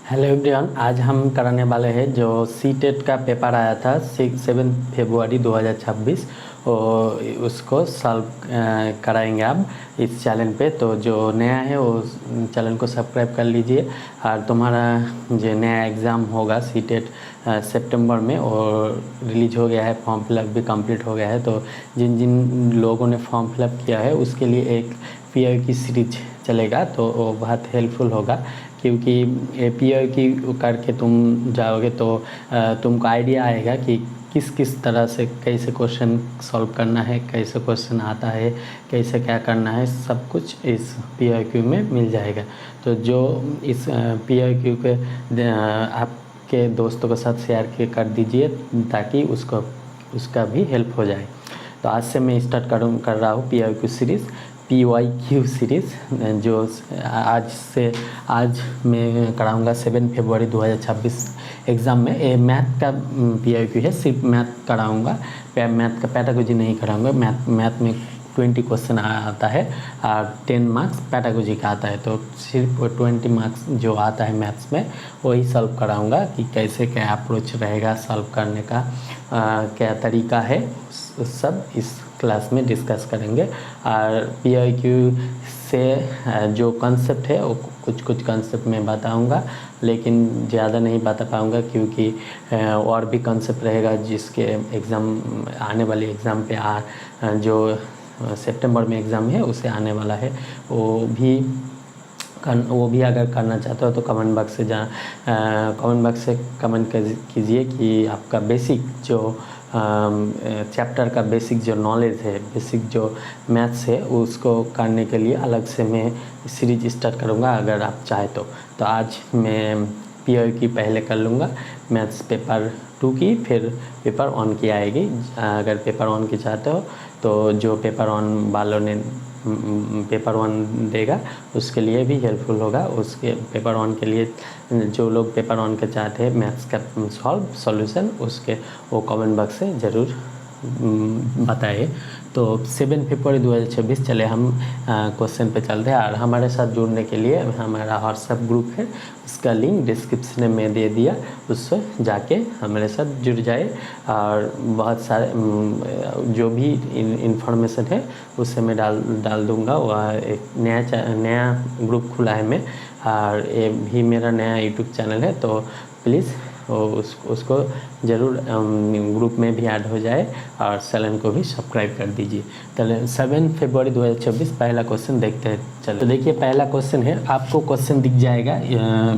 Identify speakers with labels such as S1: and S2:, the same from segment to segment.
S1: Hello everyone, आज हम कराने वाले हैं जो सी टेट का पेपर आया था 7 फरवरी 2026 और उसको सॉल्व कराएंगे आप इस चैनल पे। तो जो नया है वो चैनल को सब्सक्राइब कर लीजिए। और तुम्हारा जो नया एग्ज़ाम होगा सी टेट सितंबर में और रिलीज हो गया है, फॉर्म फिलअप भी कंप्लीट हो गया है। तो जिन जिन लोगों ने फॉर्म फिलअप किया है उसके लिए एक पीआई की सीरीज चलेगा, तो वो बहुत हेल्पफुल होगा क्योंकि पीआई की करके तुम जाओगे तो तुमको आइडिया आएगा कि किस किस तरह से कैसे क्वेश्चन सॉल्व करना है, कैसे क्वेश्चन आता है, कैसे क्या करना है, सब कुछ इस पीआईक्यू में मिल जाएगा। तो जो इस पीआईक्यू के आपके दोस्तों के साथ शेयर कर दीजिए ताकि उसका भी हेल्प हो जाए। तो आज से मैं स्टार्ट कर रहा हूँ पीआईक्यू सीरीज़, PYQ सीरीज़, जो आज मैं कराऊंगा 7 फरवरी 2026 एग्ज़ाम में। ये मैथ का PYQ है, सिर्फ मैथ कराऊंगा, मैथ का पैडागोजी नहीं कराऊंगा। मैथ में 20 क्वेश्चन आता है और 10 मार्क्स पैडागोजी का आता है। तो सिर्फ 20 मार्क्स जो आता है मैथ्स में वही सॉल्व कराऊंगा कि कैसे क्या अप्रोच रहेगा सॉल्व करने का, क्या तरीका है, सब इस क्लास में डिस्कस करेंगे। और पीआईक्यू से जो कॉन्सेप्ट है वो कुछ कॉन्सेप्ट मैं बताऊंगा, लेकिन ज़्यादा नहीं बता पाऊंगा क्योंकि और भी कॉन्सेप्ट रहेगा जिसके एग्ज़ाम आने वाले एग्ज़ाम पे जो सितंबर में एग्ज़ाम है उसे आने वाला है। वो भी अगर करना चाहते हो तो कमेंट बॉक्स से कमेंट कीजिए कि आपका बेसिक जो चैप्टर का बेसिक जो नॉलेज है, बेसिक जो मैथ्स है उसको करने के लिए अलग से मैं सीरीज स्टार्ट करूँगा अगर आप चाहे तो आज मैं पीआई की पहले कर लूँगा, मैथ्स पेपर 2 की, फिर पेपर 1 की आएगी। अगर पेपर 1 की चाहते हो तो जो पेपर 1 वालों ने पेपर 1 देगा उसके लिए भी हेल्पफुल होगा। उसके पेपर 1 के लिए जो लोग पेपर 1 के चाहते हैं मैथ्स का सॉल्यूशन, उसके वो कमेंट बॉक्स से ज़रूर बताइए। तो 7 फरवरी 2026 चले हम क्वेश्चन पे चलते हैं। और हमारे साथ जुड़ने के लिए हमारा व्हाट्सएप ग्रुप है, उसका लिंक डिस्क्रिप्शन में दे दिया, उससे जाके हमारे साथ जुड़ जाए। और बहुत सारे जो भी इंफॉर्मेशन है उससे मैं डाल दूँगा। वह एक नया ग्रुप खुला है मैं, और ये भी मेरा नया यूट्यूब चैनल है, तो प्लीज़ उसको ज़रूर ग्रुप में भी ऐड हो जाए और चैनल को भी सब्सक्राइब कर दीजिए। चलिए 7 फरवरी 2026 पहला क्वेश्चन देखते हैं। चलो तो देखिए, पहला क्वेश्चन है, आपको क्वेश्चन दिख जाएगा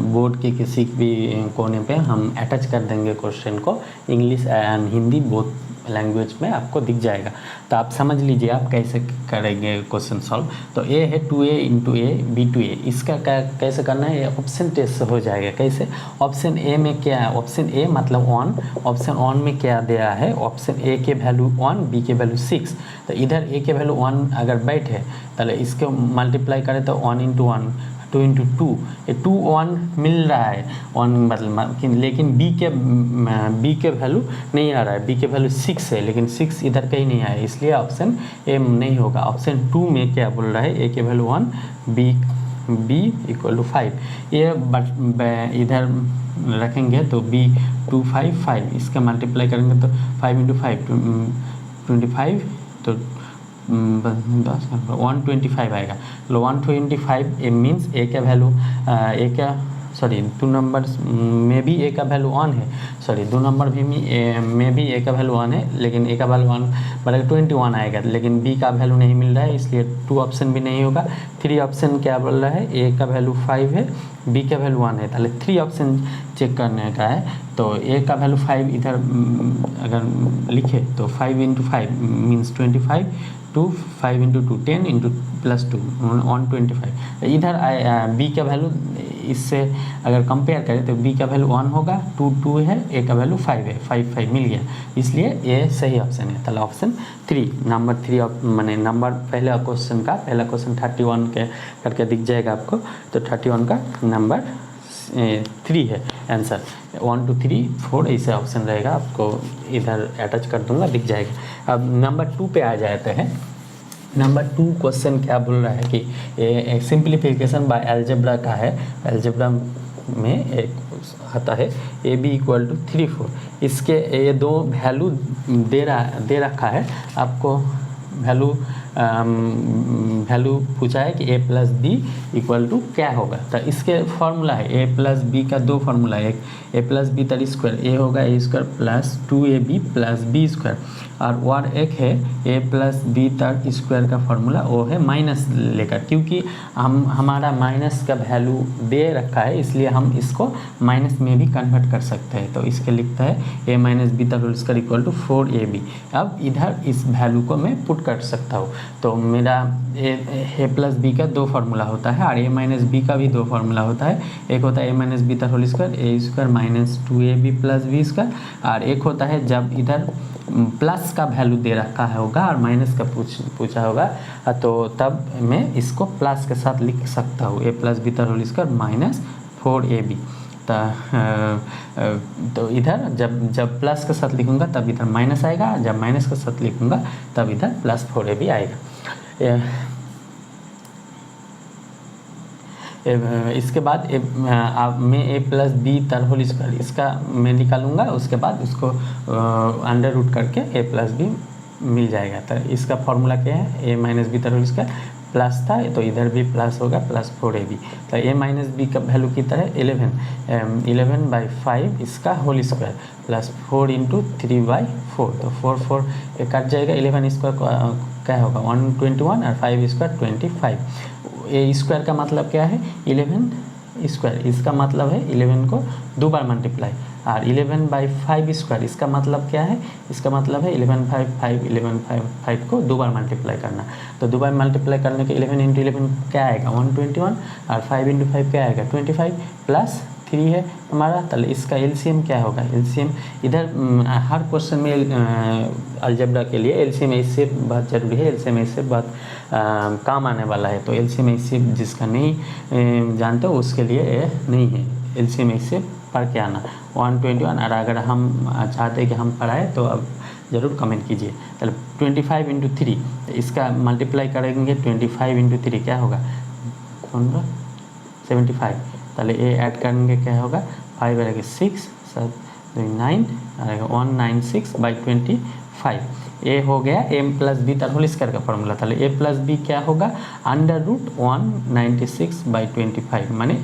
S1: बोर्ड के किसी भी कोने पे, हम अटैच कर देंगे क्वेश्चन को, English and Hindi both language में आपको दिख जाएगा। तो आप समझ लीजिए आप कैसे करेंगे क्वेश्चन सॉल्व। तो ए है 2a × a b/a, इसका कैसे करना है, ऑप्शन टेस्ट से हो जाएगा। कैसे, ऑप्शन ए में क्या है, ऑप्शन ए मतलब 1, ऑप्शन 1 में क्या दिया है, ऑप्शन ए के वैल्यू 1, बी के वैल्यू 6। तो इधर ए के वैल्यू 1 अगर बैठे तो इसको मल्टीप्लाई करें तो 1 × 1, 2 × 2, ये 2 1 मिल रहा है 1 मतलब, लेकिन बी के वैल्यू नहीं आ रहा है, बी के वैल्यू 6 है, लेकिन 6 इधर कहीं नहीं आया, इसलिए ऑप्शन ए नहीं होगा। ऑप्शन 2 में क्या बोल रहा है, ए के वैल्यू 1, बी = 5, ये इधर रखेंगे तो b 2 5 5, इसका मल्टीप्लाई करेंगे तो 5 × 5 25, तो 125 आएगा। 125 ए मीन्स ए का वैल्यू दो नंबर में भी ए का वैल्यू 1 है, दो नंबर भी में भी ए का वैल्यू 1 है, लेकिन ए का वैल्यू 1 बराबर 21 आएगा, लेकिन बी का वैल्यू नहीं मिल रहा है, इसलिए 2 ऑप्शन भी नहीं होगा। 3 ऑप्शन क्या बोल रहा है, ए का वैल्यू 5 है, बी का वैल्यू 1 है, पहले 3 ऑप्शन चेक करने का है। तो ए का वैल्यू 5 इधर अगर लिखे तो 5 × 5 मीन्स 25, 2 5 × 2 10 × +2 125। इधर बी का वैल्यू इससे अगर कंपेयर करें तो बी का वैल्यू 1 होगा, 2 है, ए का वैल्यू 5 है, 5 मिल गया, इसलिए ये सही ऑप्शन है। चलो ऑप्शन 3, नंबर 3 मैंने नंबर पहला क्वेश्चन 31 के करके दिख जाएगा आपको, तो 31 का नंबर 3 है आंसर। 1 2 3 4 ऐसे ऑप्शन रहेगा, आपको इधर अटैच कर दूंगा, दिख जाएगा। अब नंबर 2 पे आ जाते हैं। नंबर 2 क्वेश्चन क्या बोल रहा है कि सिंप्लीफिकेशन बाय अलजेब्रा का है। अलजेब्रा में एक आता है ए बी इक्वल टू 3 4। इसके ये दो वैल्यू दे रखा है आपको, वैल्यू पूछा है कि ए प्लस बी इक्वल टू क्या होगा। तो इसके फॉर्मूला है ए प्लस बी का दो फार्मूला है, एक ए प्लस बी तर स्क्वायर, ए होगा A square plus 2ab plus B square, और एक है ए प्लस बी तर स्क्वायर का फार्मूला, वो है माइनस लेकर, क्योंकि हमारा माइनस का वैल्यू दे रखा है इसलिए हम इसको माइनस में भी कन्वर्ट कर सकते हैं। तो इसके लिखता है ए माइनस बी तर whole square equal to 4ab। अब इधर इस वैल्यू को मैं पुट कर सकता हूँ। तो मेरा ए प्लस बी का दो फार्मूला होता है और ए माइनस बी का भी दो फार्मूला होता है। एक होता है ए माइनस बी तर whole square A square minus 2ab plus B square, और एक होता है जब इधर प्लस का वैल्यू दे रखा होगा और माइनस का पूछा होगा, तो तब मैं इसको प्लस के साथ लिख सकता हूँ ए प्लस बी तर होल स्क्वायर माइनस 4ab। तो इधर जब प्लस के साथ लिखूंगा तब इधर माइनस आएगा, जब माइनस के साथ लिखूंगा तब इधर प्लस 4ab आएगा। इसके बाद मैं ए प्लस बी तर होल स्क्वायर इसका मैं निकालूंगा, उसके बाद उसको अंडर रूट करके ए प्लस बी मिल जाएगा। तो इसका फॉर्मूला क्या है, ए माइनस बी तर होल स्क्वायर प्लस था तो इधर भी प्लस होगा प्लस 4ab। तो ए माइनस बी का वैल्यू कितना है 11/5 इसका होल स्क्वायर प्लस 4 इंटू 3/4, तो 4 कट जाएगा, 11 स्क्वायर क्या होगा 121 और 5 स्क्वायर 25। ए स्क्वायर का मतलब क्या है 11 स्क्वायर, इसका मतलब है 11 को दो बार मल्टीप्लाई, और 11/5 स्क्वायर इसका मतलब क्या है, इसका मतलब है 11/5 को दो बार मल्टीप्लाई करना। तो दो बार मल्टीप्लाई करने के 11 इंटू 11 क्या आएगा 121, और 5 इंटू 5 क्या आएगा 25 प्लस 3 है हमारा। तो इसका एलसीएम क्या होगा, एलसीएम इधर हर क्वेश्चन में अलजेब्रा के लिए एलसीएम इससे बहुत ज़रूरी है, एलसीएम इससे बहुत काम आने वाला है। तो एलसीएम इससे जिसका नहीं जानते हो उसके लिए नहीं है, एलसीएम इससे पढ़ के आना 121। और अगर हम चाहते हैं कि हम पढ़ाएँ तो अब ज़रूर कमेंट कीजिए। चलो 25 इंटू 3 इसका मल्टीप्लाई करेंगे, 25 इंटू 3 क्या होगा 75। पहले ए ऐड करेंगे क्या होगा 5 रहेगा 6 7 9 रहेगा 196/25। ए हो गया ए प्लस बी तर होल स्क्वायर का फॉर्मूला था। ए प्लस बी क्या होगा अंडर रूट 196/25, माने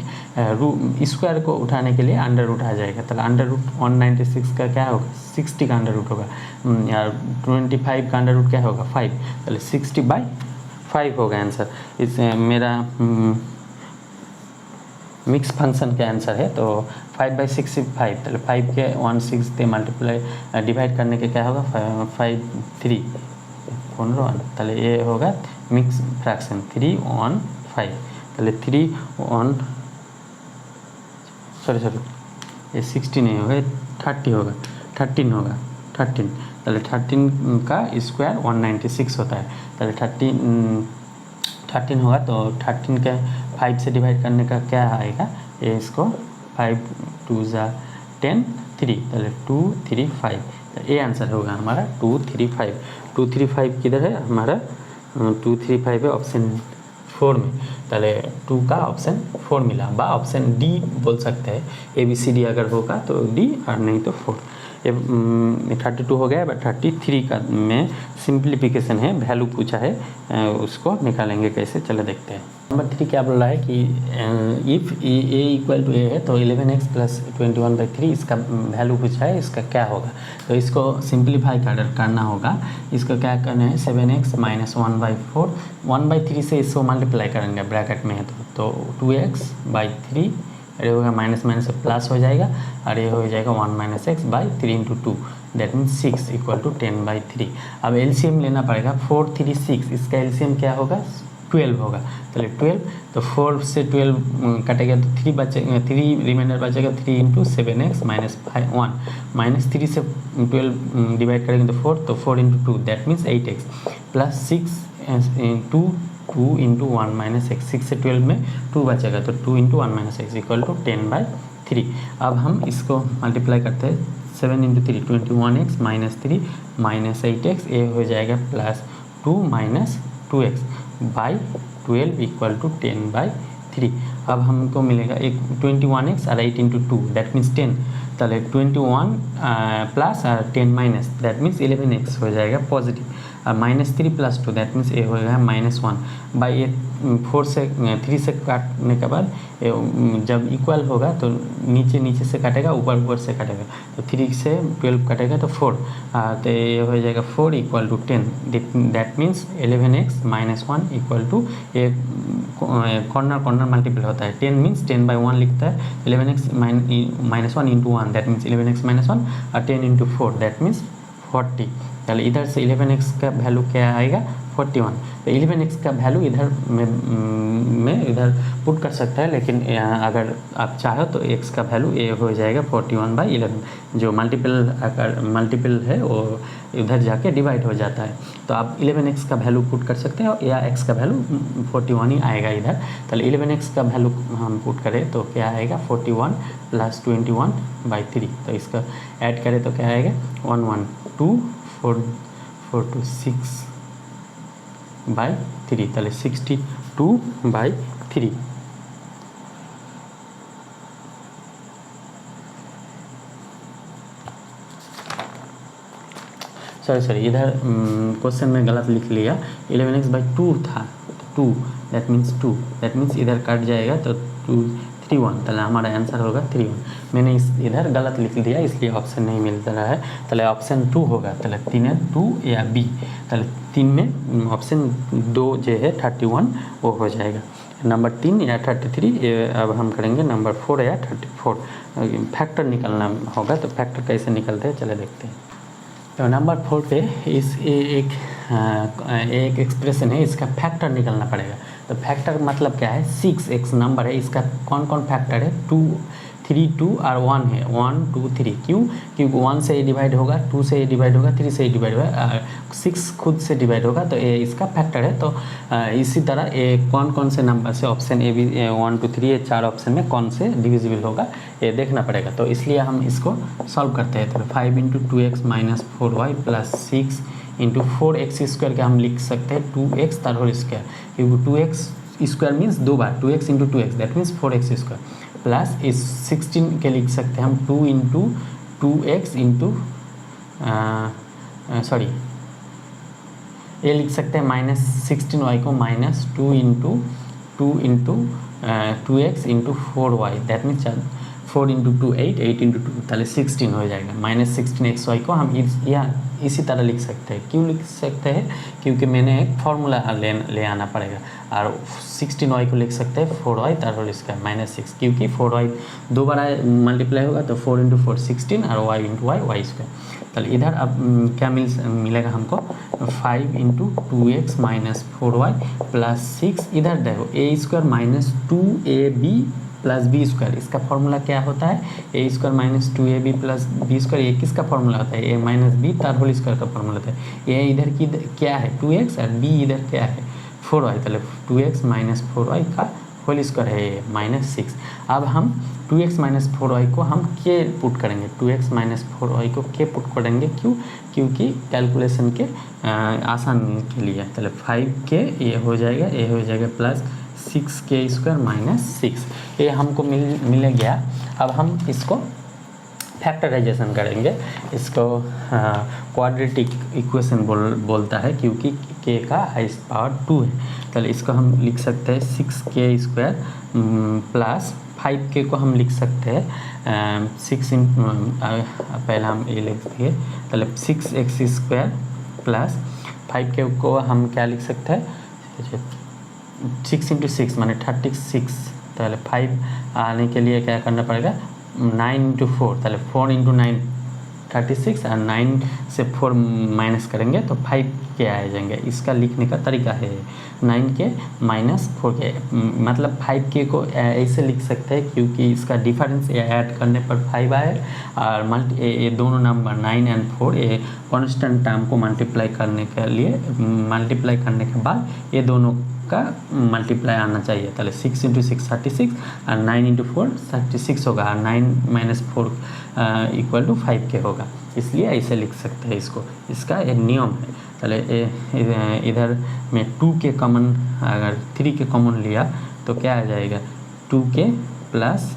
S1: स्क्वायर को उठाने के लिए अंडर रूट आ जाएगा। तो अंडर रूट 196 का क्या होगा 60 का अंडर रूट होगा, यार 25 का अंडर रूट क्या होगा 5, पहले 60/5 होगा आंसर। इस मेरा मिक्स फंक्शन का आंसर है। तो 5/65, तो 5 के 1/6 से मल्टीप्लाई डिवाइड करने के क्या होगा 5 3 1, तो ये होगा मिक्स फ्रैक्शन 3/5। तो 3 सॉरी ये 60 नहीं होगा 30 होगा 13 होगा 13। तो 13 का स्क्वायर 196 होता है। तो 13 होगा, तो 13 के 5 से डिवाइड करने का क्या आएगा, ये इसको 5 2 10 3, पहले 235। तो ये आंसर होगा हमारा 235। 235 किधर है हमारा 235 है ऑप्शन 4 में। पहले 2 का ऑप्शन 4 मिला, बा ऑप्शन डी बोल सकते हैं, ABCD अगर होगा तो डी और नहीं तो 4। 32 हो गया, बट 33 का में सिंप्लीफिकेशन है, वैल्यू पूछा है उसको निकालेंगे कैसे, चलो देखते हैं। नंबर 3 क्या बोल रहा है कि इफ़ ए इक्वल टू ए है तो 11x प्लस 21/3 इसका वैल्यू पूछा है, इसका क्या होगा। तो इसको सिंप्लीफाई करना होगा। इसको क्या करना है 7x माइनस 1/4, 1/3 से इसको मल्टीप्लाई करेंगे ब्रैकेट में है तो 2x/3, अरे होगा माइनस माइनस प्लस हो जाएगा, और ये हो जाएगा 1 - x/3 into 2, that means 6 equal to 10/3। अब एलसीएम लेना पड़ेगा 4 3 6, इसका एलसीएम क्या होगा 12 होगा। चलिए 12, तो 4 से 12 कटेगा तो 3 बचेगा, 3 रिमाइंडर बचेगा 3 इंटू 7x माइनस 1 माइनस 3 से 12 डिवाइड करेंगे तो 4, तो 4 into 2 that means 8x plus 6 2 into 1 - x, 6 से 12 में 2 बचेगा तो 2 इंटू 1 - x इक्वल टू 10/3। अब हम इसको मल्टीप्लाई करते हैं 7 into 3 21x minus 3 minus 8x, ये हो जाएगा plus 2 minus 2x/12 equal to 10/3। 3। अब हमको मिलेगा एक 21x और 8 इंटू 2 दैट मीन्स 10। তাহলে 21 प्लस और 10 माइनस दैट मीन्स 11x हो जाएगा पॉजिटिव, और -3 प्लस 2 दैट मीन्स ए हो जाएगा -1 बाई ए 4 से 3 से काटने के बाद जब इक्वल होगा तो नीचे नीचे से काटेगा, ऊपर ऊपर से काटेगा, तो 3 से 12 काटेगा तो 4, तो ये हो जाएगा 4 equal to 10 that means 11x minus 1 equal to ये कॉर्नर कॉर्नर मल्टीपल होता है 10 मीन्स 10/1 लिखता है 11x minus 1 into 1 that means 11x minus 1 और 10 इंटू 4 दैट मीन्स 40। चलो इधर से 11x का वैल्यू क्या आएगा 41। तो 11x का वैल्यू इधर में इधर पुट कर सकता है, लेकिन अगर आप चाहो तो x का वैल्यू ये हो जाएगा 41/11, जो मल्टीपल है वो इधर जाके डिवाइड हो जाता है। तो आप 11x का वैल्यू पुट कर सकते हैं या x का वैल्यू 41 ही आएगा इधर। तो 11x का वैल्यू हम पुट करें तो क्या आएगा 41 प्लस 21/3, तो इसका ऐड करें तो क्या आएगा 112/6/3, তাহলে 62/3। सॉरी इधर क्वेश्चन में गलत लिख लिया, 11x/2 था 2 दैट मीन्स इधर कट जाएगा तो 231, তাহলে हमारा आंसर होगा 31। मैंने इधर गलत लिख दिया इसलिए ऑप्शन नहीं मिल रहा है, তাহলে ऑप्शन 2 होगा, তাহলে 3 या बी, তাহলে 3 में ऑप्शन 2 जो है 31 वो हो जाएगा। नंबर 3 या 33 ये अब हम करेंगे नंबर 4 या 34। फैक्टर निकलना होगा, तो फैक्टर कैसे निकलते हैं चले देखते हैं। तो नंबर 4 पे एक एक्सप्रेशन है, इसका फैक्टर निकलना पड़ेगा। तो फैक्टर मतलब क्या है 6x नंबर है, इसका कौन कौन फैक्टर है 2 3 2 और 1 है 1 2 3। क्योंकि 1 से ये डिवाइड होगा, 2 से ये डिवाइड होगा, 3 से ये डिवाइड होगा, 6 खुद से डिवाइड होगा, तो ये इसका फैक्टर है। तो इसी तरह ये कौन कौन से नंबर से ऑप्शन ए बी 1 2 3 ये 4 ऑप्शन में कौन से डिविजिबल होगा ये देखना पड़ेगा। तो इसलिए हम इसको सॉल्व करते हैं। तो 5 into 2x minus 4y plus 6 into 4x square के हम लिख सकते हैं 2x तर होल स्क्वायर, क्योंकि 2x square means 2 bar 2x into 2x that means 4x square, plus इस 16 के लिख सकते हैं हम 2 इंटू 2x इंटू सॉरी ये लिख सकते हैं -16y को minus 2 into 2x into 4y that means 4 into 2 8 8 into 2 ताले 16 हो जाएगा। -16xy को हम इसी तरह लिख सकते हैं। क्यों लिख सकते हैं, क्योंकि मैंने एक फार्मूला ले आना पड़ेगा, और 16y को लिख सकते हैं 4y तर होल स्क्वायर -6, क्योंकि 4y 2 बार मल्टीप्लाई होगा तो 4 इंटू 4 16 और y इंटू y स्क्वायर। चलिए इधर अब क्या मिलेगा हमको 5 into 2x minus 4y plus 6, इधर देखो A square minus 2ab plus B square, इसका फॉर्मूला क्या होता है A square minus 2ab plus B square, ये किसका फॉर्मूला होता है ए माइनस बी तर होल स्क्वायर का फॉर्मूला होता है। ए इधर की क्या है 2x और बी इधर क्या है 4y, तो 2x माइनस 4y का होल स्क्वायर है ये -6। अब हम 2x माइनस 4y को हम के पुट करेंगे, 2x माइनस 4y को के पुट करेंगे, क्योंकि कैलकुलेशन के आसान के लिए। चलो 5k ये हो जाएगा प्लस 6k स्क्वायर माइनस 6, ये हमको मिल गया। अब हम इसको फैक्टराइजेशन करेंगे, इसको क्वाड्रेटिक इक्वेशन बोलता है, क्योंकि k का हाईएस्ट पावर 2 है। चलिए इसको हम लिख सकते हैं 6k स्क्वायर प्लस 5k को हम लिख सकते हैं 6 पहला हम ये लिखिए, मतलब 6x स्क्वायर प्लस 5k को हम क्या लिख सकते हैं 6 इंटू 6 माने 36। पहले 5 आने के लिए क्या करना पड़ेगा 9 इंटू 4, पहले 4 इंटू 9 36 और 9 से 4 माइनस करेंगे तो 5k आ जाएंगे। इसका लिखने का तरीका है 9k माइनस 4k, मतलब 5k को ऐसे लिख सकते हैं क्योंकि इसका डिफरेंस ऐड करने पर 5 आए, और ये दोनों नंबर 9 और 4 ये कांस्टेंट टर्म को मल्टीप्लाई करने के बाद ये दोनों का मल्टीप्लाई आना चाहिए। पहले 6 इंटू 6 36 और 9 इंटू 4 36 होगा, और 9 माइनस 4 इक्वल टू 5k होगा, इसलिए ऐसे लिख सकते हैं इसको। इसका एक नियम है। चले इधर में 2 के कॉमन, अगर 3 के कॉमन लिया तो क्या आ जाएगा 2k +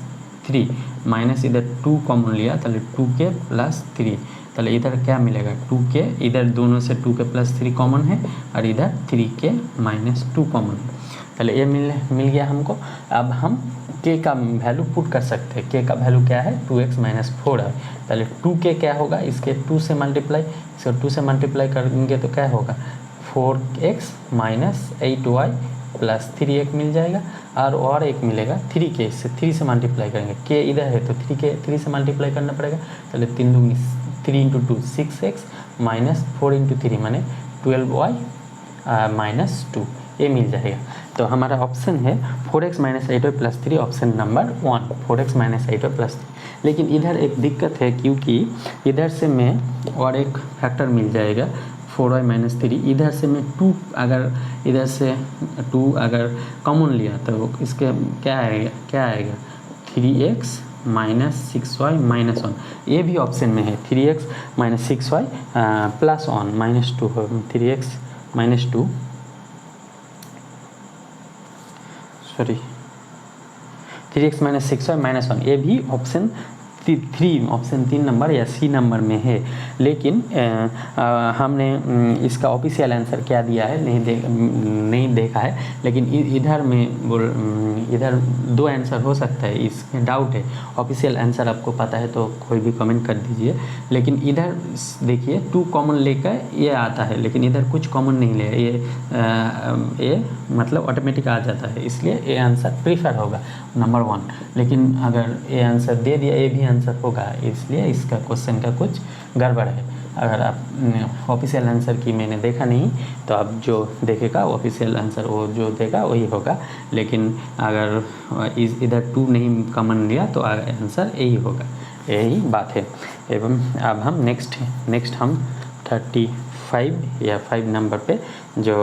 S1: 3 माइनस इधर 2 कॉमन लिया ताहले 2k + 3 ताहले इधर क्या मिलेगा 2k, इधर दोनों से 2k + 3 कॉमन है और इधर 3k - 2 कॉमन है। ताहले ये मिल गया हमको। अब हम k का वैल्यू पुट कर सकते हैं। k का वैल्यू क्या है 2x - 4 है। ताहले 2k क्या होगा, इसके 2 से मल्टीप्लाई, इसको 2 से मल्टीप्लाई करेंगे तो क्या होगा 4x - 8y + 3 एक मिल जाएगा और एक मिलेगा 3k, इससे 3 से मल्टीप्लाई करेंगे, k इधर है तो 3 से मल्टीप्लाई करना पड़ेगा। ताहले 3 दूनी 3 × 2 6x - 4 × 3 माने 12y - 2 ये मिल जाएगा। तो हमारा ऑप्शन है 4x - 8y + 3, option number 1 4x - 8y + 3। लेकिन इधर एक दिक्कत है क्योंकि इधर से मैं और एक फैक्टर मिल जाएगा 4y - 3, इधर से मैं 2 अगर इधर से 2 अगर कॉमन लिया तो इसके क्या आएगा 3x - 6y - 1, ये भी ऑप्शन में है 3x - 6y + 1 - 2 3x - 2 sorry 3x - 6y - 1 ये भी ऑप्शन 3 ऑप्शन 3 नंबर या सी नंबर में है। लेकिन हमने इसका ऑफिशियल आंसर क्या दिया है नहीं देखा है, लेकिन इधर में इधर 2 आंसर हो सकता है, इसमें डाउट है। ऑफिशियल आंसर आपको पता है तो कोई भी कमेंट कर दीजिए। लेकिन इधर देखिए 2 कॉमन लेकर ये आता है, लेकिन इधर कुछ कॉमन नहीं ले, ये मतलब ऑटोमेटिक आ जाता है, इसलिए ये आंसर प्रीफर होगा नंबर 1। लेकिन अगर ये आंसर दे दिया ये भी आंसर होगा, इसलिए इसका क्वेश्चन का कुछ गड़बड़ है। अगर आप ऑफिशियल आंसर की मैंने देखा नहीं तो आप जो देखेगा ऑफिशियल आंसर वो जो देगा वही होगा। लेकिन अगर इधर 2 नहीं कॉमन लिया तो आंसर यही होगा, यही बात है। एवं अब हम नेक्स्ट हम 35 या 5 नंबर पे जो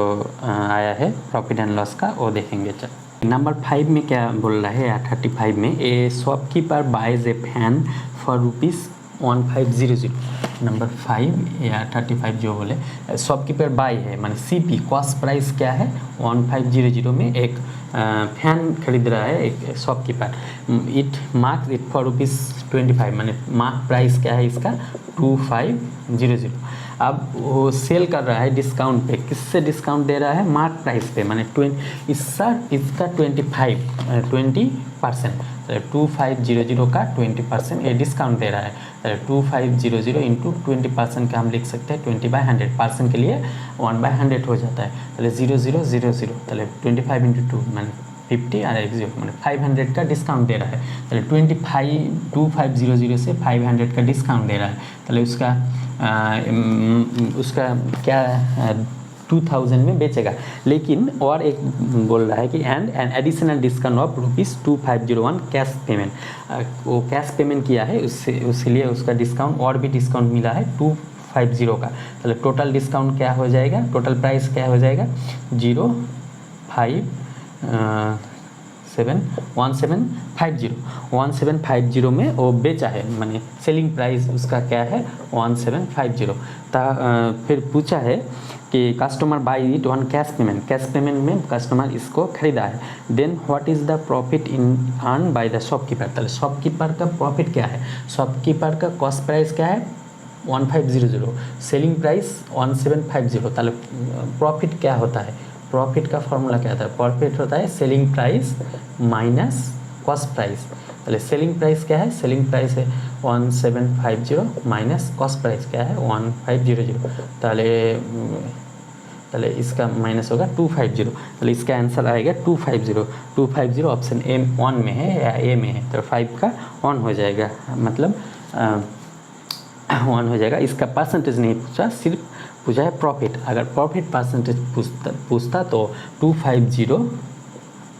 S1: आया है प्रॉफिट एंड लॉस का वो देखेंगे। चल नंबर 5 में क्या बोल रहा है या 35 में, a shopkeeper buys a fan for ₹1500। Number 5 या 35 जो बोले शॉपकीपर बाय है माने CP कॉस्ट प्राइस क्या है 1500 में एक फैन खरीद रहा है एक shopkeeper. It marks it for ₹25 माने मार्क प्राइस क्या है इसका 2500। अब वो सेल कर रहा है डिस्काउंट पे, किससे डिस्काउंट दे रहा है मार्क प्राइस पे माने इसका 20% 2500 का 20% ये डिस्काउंट दे रहा है। 2500 इंटू 20% का हम लिख सकते हैं 20/100, के लिए 1/100 हो जाता है। पहले 0000 पहले 25 × 2 माने 50 और 0 माने 500 का डिस्काउंट दे रहा है। पहले 2500 से 500 का डिस्काउंट दे रहा है। पहले उसका क्या 2000 में बेचेगा। लेकिन और एक बोल रहा है कि and an additional discount of ₹2501 cash payment, वो कैश पेमेंट किया है उसके लिए उसका डिस्काउंट और भी डिस्काउंट मिला है 250 का। तो टोटल डिस्काउंट क्या हो जाएगा, टोटल प्राइस क्या हो जाएगा 1750 में वो बेचा है माने सेलिंग प्राइस उसका क्या है 1750। फिर पूछा है कि customer buy it on cash payment में कस्टमर इसको खरीदा है। Then what is the profit in earn by the shopkeeper. तो शॉपकीपर का प्रॉफिट क्या है, शॉपकीपर का कॉस्ट प्राइस क्या है 1500, सेलिंग प्राइस 1750। ताले प्रॉफिट क्या होता है, प्रॉफिट का फॉर्मूला क्या होता है, प्रॉफिट होता है selling price minus cost price. पहले सेलिंग प्राइस क्या है, सेलिंग प्राइस है 1750 माइनस कॉस्ट प्राइस क्या है 1500। पहले इसका माइनस होगा 250। पहले इसका आंसर आएगा 250 ऑप्शन ए 1 में है या ए में है तो 5 का 1 हो जाएगा, मतलब 1 हो जाएगा। इसका परसेंटेज नहीं पूछा, सिर्फ पूछा है प्रॉफिट। अगर प्रॉफिट परसेंटेज पूछता तो 250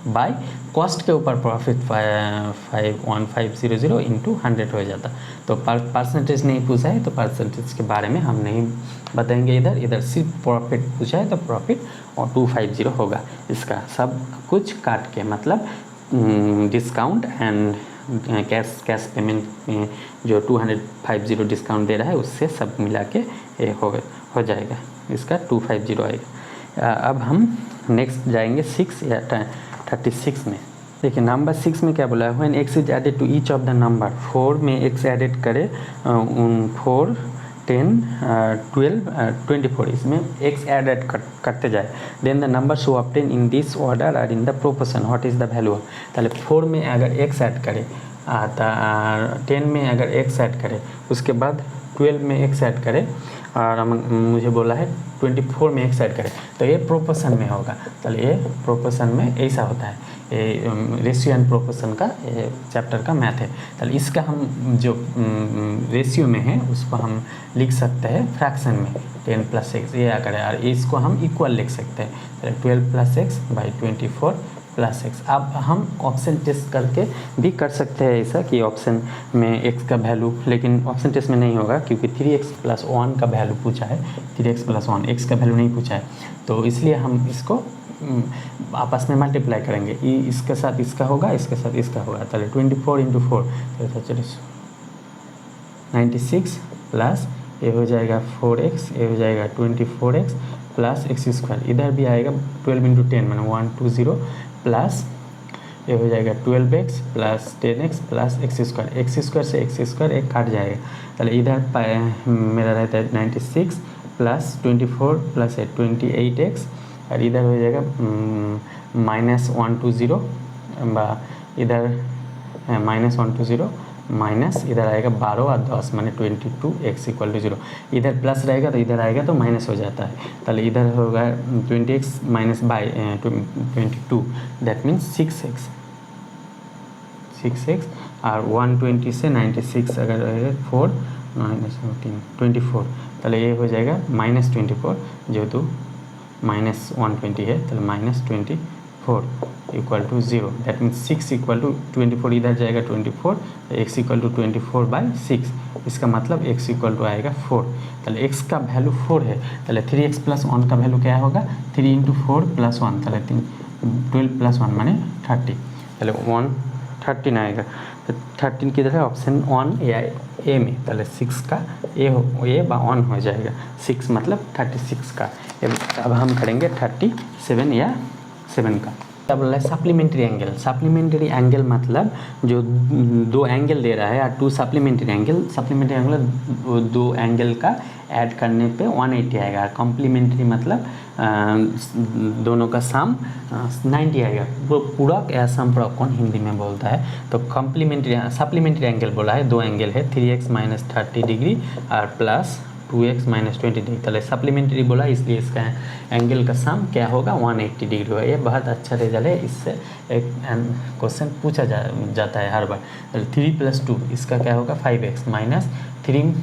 S1: बाय कॉस्ट के ऊपर प्रॉफिट 1500 इंटू 100 हो जाता। तो परसेंटेज नहीं पूछा है तो परसेंटेज के बारे में हम नहीं बताएंगे। इधर सिर्फ प्रॉफिट पूछा है तो प्रॉफिट और 250 होगा। इसका सब कुछ काट के मतलब डिस्काउंट एंड कैश पेमेंट में जो 250 डिस्काउंट दे रहा है उससे सब मिला के हो जाएगा, इसका 250 आएगा। अब हम नेक्स्ट जाएंगे 6 या
S2: 36 में। देखिए नंबर 6 में क्या बोला है, when x is added to each of the number, 4 में x एडेड करे 4 10 12 24, इसमें x एडेड करते जाए, then the number so obtain in this order are in the proportion, what is the value. ताहले 4 में अगर x ऐड करे 10 में अगर x ऐड करे, उसके बाद 12 में x ऐड करे, और मुझे बोला है 24 में x ऐड करे, तो ये प्रोपोर्शन में होगा। चलिए ये प्रोपोर्शन में ऐसा होता है, ये रेशियो एंड प्रोपोर्शन का चैप्टर का मैथ है। चलिए इसका हम जो रेशियो में है उसको हम लिख सकते हैं फ्रैक्शन में 10 + x, ये अगर है, और इसको हम इक्वल लिख सकते हैं। चलिए 12 + x बाई 24 + x। अब हम ऑप्शन टेस्ट करके भी कर सकते हैं ऐसा कि ऑप्शन में x का वैल्यू, लेकिन ऑप्शन टेस्ट में नहीं होगा क्योंकि 3x + 1 का वैल्यू पूछा है, 3x + 1 x का वैल्यू नहीं पूछा है, तो इसलिए हम इसको आपस में मल्टीप्लाई करेंगे, इसके साथ इसका होगा, इसके साथ इसका होगा। चलिए 24 × 4 चलिए 96 प्लस ये हो जाएगा 4x, ये हो जाएगा 24x प्लस x², इधर भी आएगा 12 × 10 माने 120 प्लस ये हो जाएगा 12x plus 10x plus x² से x² एक काट जाएगा। चलिए इधर मेरा रहता है 96 प्लस 24 प्लस 28x, और इधर हो जाएगा -120 इधर -120 माइनस इधर आएगा 12 और 10 माने 22x = 0। इधर प्लस रहेगा तो इधर आएगा तो माइनस हो जाता है। चलिए इधर होगा 20x minus by 22, that means 6x, और 120 से 96 अगर रहेगा 4 -14 24, चलिए ये हो जाएगा -24, जेहेतु -120 है, तो -24 = 0, दैट मीन्स 6 = 24, इधर जाएगा 24, x = 24/6, इसका मतलब x = आएगा 4। चलिए x का वैल्यू 4 है, चलिए 3x + 1 का वैल्यू क्या होगा, 3 × 4 + 1, चलिए 12 + 1 माने 30, चलिए 113 आएगा। तो 13 किधर है, ऑप्शन 1 या ए में, चलिए 6 का ए 1 हो जाएगा, 6 मतलब 36 का। अब हम करेंगे 37 या 7 का। क्या बोल रहा है, सप्लीमेंट्री एंगल। सप्लीमेंट्री एंगल मतलब जो दो एंगल दे रहा है, या 2 supplementary angle, supplementary angle 2 angle का ऐड करने पे 180 आएगा। कॉम्प्लीमेंट्री मतलब दोनों का सम 90 आएगा। पूरक या समपूरक कौन हिंदी में बोलता है, तो कॉम्प्लीमेंट्री सप्लीमेंट्री एंगल बोला है, 2 एंगल है, 3x - 30 डिग्री और प्लस 2x - 20 डिग्री। चलिए सप्लीमेंट्री बोला इसलिए इसका एंगल का सम क्या होगा, 180 डिग्री होगा। ये बहुत अच्छा रिजल्ट है, इससे एक क्वेश्चन पूछा जाता है हर बार। 3 + 2 इसका क्या होगा, 5x -3 - 30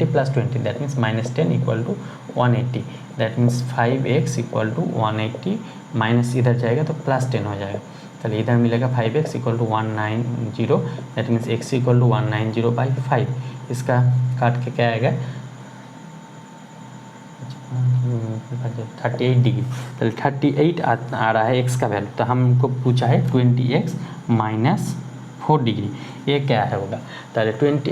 S2: + 20, that means -10 = 180, that means 5x = 180, minus इधर जाएगा तो +10 हो जाएगा। चलिए इधर मिलेगा 5x = 190, दैट मीन्स x = 190/5, इसका काट के क्या आएगा 38 डिग्री। चलिए 38 आ रहा है x का वैल्यू, तो हमको पूछा है 20x - 4 डिग्री, ये क्या है होगा। चलिए 32 ×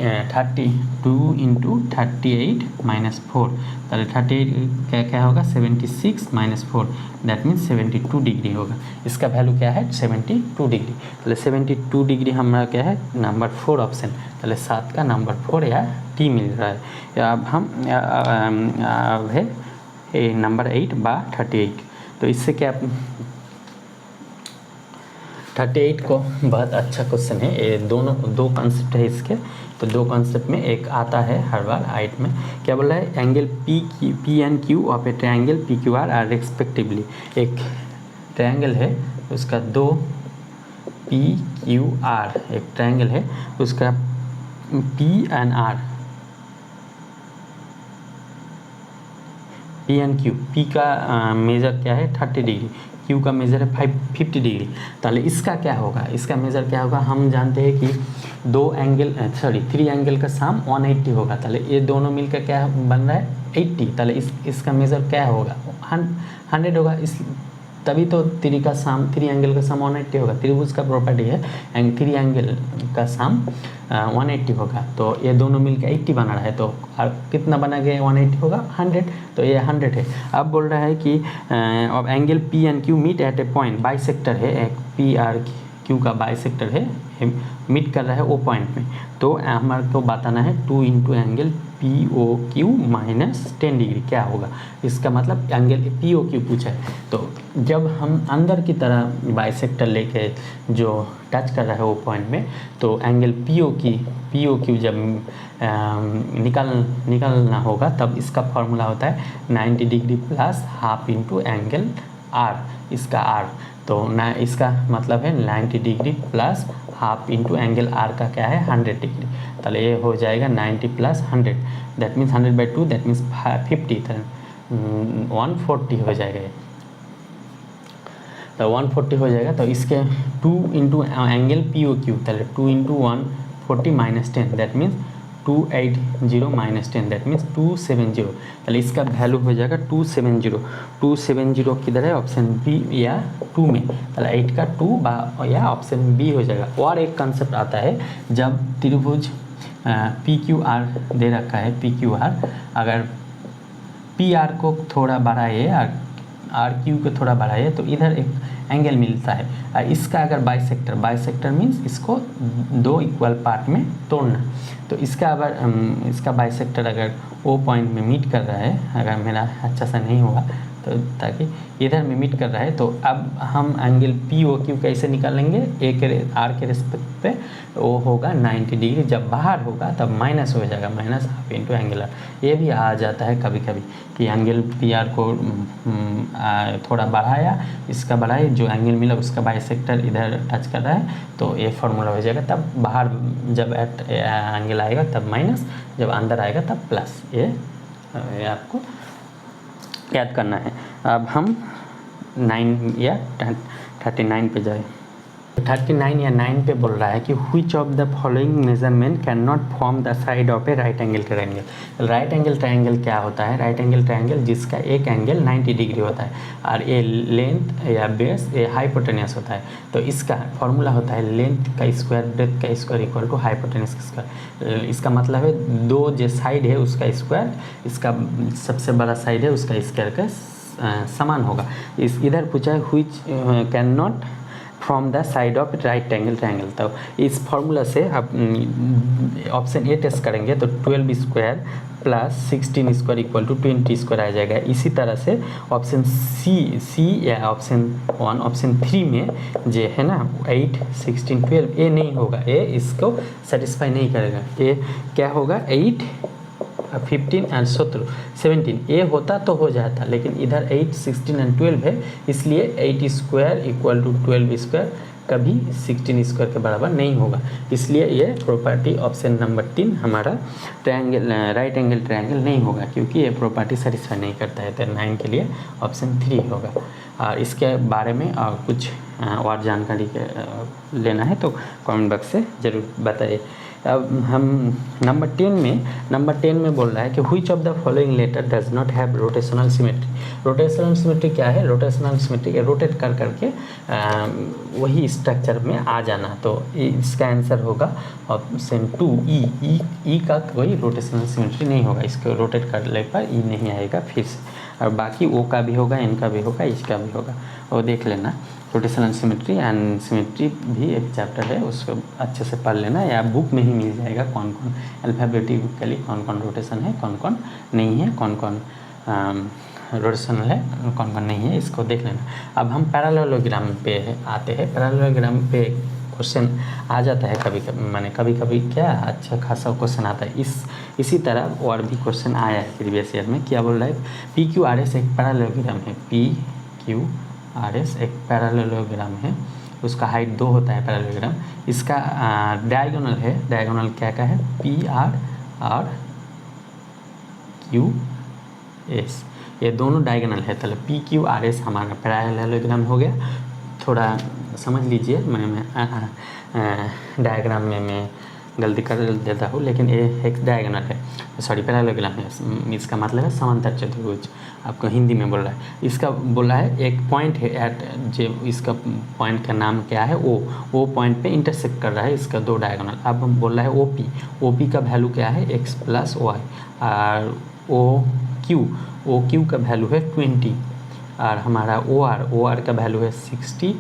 S2: 38 - 4, चलिए 38 क्या होगा 76 - 4, दैट मीन्स 72 डिग्री होगा। इसका वैल्यू क्या है 72 डिग्री। चलिए 72 डिग्री हमारा क्या है, नंबर 4 ऑप्शन। चलिए 7 का नंबर 4 या टी मिल रहा है। अब हम है नंबर 8/38, तो इससे क्या 38 को बहुत अच्छा क्वेश्चन है। ये दो कॉन्सेप्ट है इसके, तो 2 कॉन्सेप्ट में एक आता है हर बार 8 में। क्या बोला है, angle P and Q of a triangle PQR are respectively. एक ट्रायंगल है उसका 2 PQR, एक ट्रायंगल है उसका P एंड Q। P का मेजर क्या है 30 डिग्री, Q का मेजर है 50 डिग्री। ताले इसका क्या होगा, इसका मेजर क्या होगा, हम जानते हैं कि 3 एंगल का सम 180 होगा। ताले ये दोनों मिलकर क्या बन रहा है 80, ताले इसका मेजर क्या होगा 100 होगा।
S1: तभी तो थ्री एंगल का सम 180 होगा। त्रिभुज का प्रॉपर्टी है थ्री एंगल का सम 180 होगा। तो ये दोनों मिलकर 80 बना रहा है, तो अब कितना बना गया 180 होगा 100, तो ये 100 है। अब बोल रहा है कि अब angle P and Q meet at a point, bisector है, एक पी आर क्यू का बाइसेक्टर है, मीट कर रहा है ओ पॉइंट में। तो हमारे को बताना है 2 into angle P O Q minus 10 degree क्या होगा। इसका मतलब एंगल पी ओ क्यू पूछा है। तो जब हम अंदर की तरह बाइसेक्टर लेके जो टच कर रहा है वो पॉइंट में, तो एंगल पी ओ क्यू जब निकलना होगा, तब इसका फॉर्मूला होता है 90 degree plus half into angle R, इसका आर। तो ना इसका मतलब है 90 degree plus half into angle R का क्या है 100 डिग्री। तो ये हो जाएगा 90 plus 100, that means 100/2, that means 50, 140 हो जाएगा ये। तो 140 हो जाएगा। तो इसके 2 into angle P O Q, 2 into 140 minus 10, that means 280 minus 10, that means 270। पहले इसका वैल्यू हो जाएगा 270 किधर है ऑप्शन बी या 2 में, पहले 8 का 2 या ऑप्शन बी हो जाएगा। और एक कंसेप्ट आता है, जब त्रिभुज पी क्यू आर दे रखा है, पी क्यू आर, अगर पी आर को थोड़ा बढ़ाइए और आर क्यू को थोड़ा बढ़ाइए तो इधर एक एंगल मिलता है। इसका अगर बाइसेक्टर मीन्स इसको 2 इक्वल पार्ट में तोड़ना। तो इसका अगर इसका बाइसेक्टर अगर ओ पॉइंट में मीट कर रहा है, अगर मेरा अच्छा सा नहीं हुआ तो ताकि इधर में मीट कर रहा है, तो अब हम एंगल पी ओ क्यू कैसे निकालेंगे, ए के आर के रिस्पेक्ट पे वो होगा 90 डिग्री। जब बाहर होगा तब माइनस हो जाएगा, minus half into angle R. ये भी आ जाता है कभी कभी कि एंगल पी आर को थोड़ा बढ़ाया, इसका बढ़ाए, जो एंगल मिला उसका बाइसेक्टर इधर टच कर रहा है, तो ये फार्मूला हो जाएगा। तब बाहर जब एंगल आएगा तब माइनस, जब अंदर आएगा तब प्लस। ये आपको याद करना है। अब हम 9 या 39 पे जाए। 39 या 9 पे बोल रहा है कि which of the following measurement can not form the side of A right angle triangle. Right angle triangle क्या होता है, राइट एंगल ट्रायंगल जिसका एक एंगल 90 डिग्री होता है और ये लेंथ या बेस ये हाइपोटेनियस होता है। तो इसका फॉर्मूला होता है लेंथ का स्क्वायर ब्रेथ का स्क्वायर इक्वल टू हाइपोटेनियस का स्क्वायर। इसका मतलब है दो जो साइड है उसका स्क्वायर, इसका सबसे बड़ा साइड है उसका स्क्वायर का समान होगा। इस इधर पूछा है which can not from the side of right angle triangle. तो इस फॉर्मूला से आप ऑप्शन ए टेस्ट करेंगे तो 12 square plus 16 square equal to 20 square आ जाएगा। इसी तरह से ऑप्शन सी या ऑप्शन 1 ऑप्शन 3 में जो है ना 8 16 12 ये नहीं होगा, ये इसको सेटिस्फाई नहीं करेगा। ये क्या होगा 8 15 एंड 17 ये होता तो हो जाता, लेकिन इधर 8 16 एंड 12 है, इसलिए 8 स्क्वायर इक्वल टू 12 स्क्वायर कभी 16 स्क्वायर के बराबर नहीं होगा। इसलिए ये प्रॉपर्टी ऑप्शन नंबर 3 हमारा ट्रायंगल राइट एंगल ट्रायंगल नहीं होगा, क्योंकि ये प्रॉपर्टी सेटिस्फाई नहीं करता है। तो 9 के लिए ऑप्शन 3 होगा। और इसके बारे में और कुछ और जानकारी लेना है तो कमेंट बॉक्स से ज़रूर बताइए। अब हम नंबर 10 में बोल रहा है कि which of the following letter does not have rotational symmetry. Rotational symmetry क्या है, रोटेशनल सिमेट्री रोटेट कर करके वही स्ट्रक्चर में आ जाना। तो इसका आंसर होगा ऑप्शन 2 ई का कोई रोटेशनल सिमेट्री नहीं होगा, इसको रोटेट करने पर ई नहीं आएगा फिर से। और बाकी ओ का भी होगा, इनका भी होगा, इसका भी होगा, वो देख लेना। रोटेशनल सिमेट्री एंड सिमेट्री भी एक चैप्टर है, उसको अच्छे से पढ़ लेना, या बुक में ही मिल जाएगा कौन कौन अल्फ़ाबेटिकली कौन कौन रोटेशन है, कौन कौन नहीं है, कौन कौन रोटेशनल है, कौन कौन नहीं है, इसको देख लेना। अब हम पैरेललोग्राम पे आते हैं। पैरेललोग्राम पे क्वेश्चन आ जाता है कभी कभी, माने कभी कभी क्या अच्छा खासा क्वेश्चन आता है। इसी तरह और भी क्वेश्चन आया है प्रीवियस ईयर में। क्या बोल रहा है, पी क्यू आर एस एक पैरेललोग्राम है, पी क्यू आर एस एक पैरेललोग्राम है, उसका हाइट 2 होता है पैरेललोग्राम। इसका डायगोनल है, डायगोनल क्या का है, पी आर और क्यू एस, ये दोनों डायगोनल है। तो पी क्यू आर एस हमारा पैरेललोग्राम हो गया। थोड़ा समझ लीजिए, मैं डायग्राम में मैं
S2: गलती कर देता हूँ, लेकिन ये एक डायगोनल है, सॉरी पैरेललोग्राम है। इसका मतलब है समांतर चतुर्भुज, आपको हिंदी में बोल रहा है। इसका बोला है एक पॉइंट है एट, जो इसका पॉइंट का नाम क्या है, ओ पॉइंट पे इंटरसेक्ट कर रहा है इसका दो डायगोनल। अब हम बोल रहा है ओपी का वैल्यू क्या है x प्लस वाई, और ओ क्यू का वैल्यू है 20, और हमारा ओ आर का वैल्यू है 60,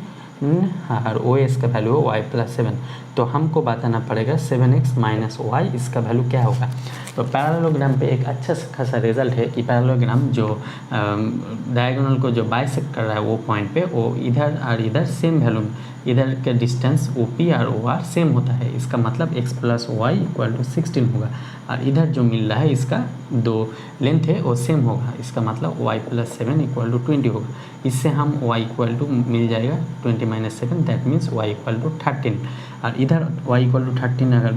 S2: और ओ एस का वैल्यू है वाई प्लस 7। तो हमको बताना पड़ेगा 7x माइनस वाई इसका वैल्यू क्या होगा। तो पैरेललोग्राम पे एक अच्छा खासा रिजल्ट है कि पैरेललोग्राम जो डायगोनल को जो बाइसेक्ट कर रहा है वो पॉइंट पे, वो इधर और इधर सेम वैल्यू, इधर के डिस्टेंस OP और OR सेम होता है। इसका मतलब x plus y equal to 16 होगा, और इधर जो मिल रहा है इसका दो लेंथ है वो सेम होगा। इसका मतलब y प्लस 7 इक्वल टू 20 होगा। इससे हम y इक्वल टू मिल जाएगा 20 minus 7, that means y equal to 13, और इधर y इक्वल टू 13 अगर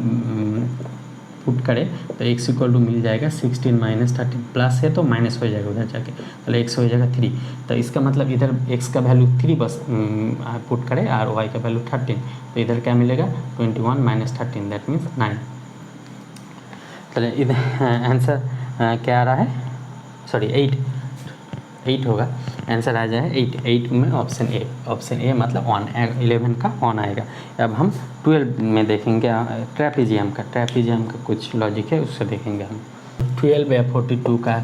S2: पुट करें तो x इक्वल टू मिल जाएगा 16 माइनस 13, प्लस है तो माइनस हो जाएगा उधर जाके, तो x हो जाएगा 3। तो इसका मतलब इधर x का वैल्यू 3 बस पुट करें और y का वैल्यू 13, तो इधर क्या मिलेगा 21 माइनस 13, दैट मीन्स 9। चलिए इधर आंसर क्या आ रहा है, सॉरी 8 होगा, आंसर आ जाए 8 में ऑप्शन ए मतलब 11 का ऑन आएगा। अब हम 12 में देखेंगे ट्रेपीजियम का कुछ लॉजिक है, उससे देखेंगे हम। 12 या 42 का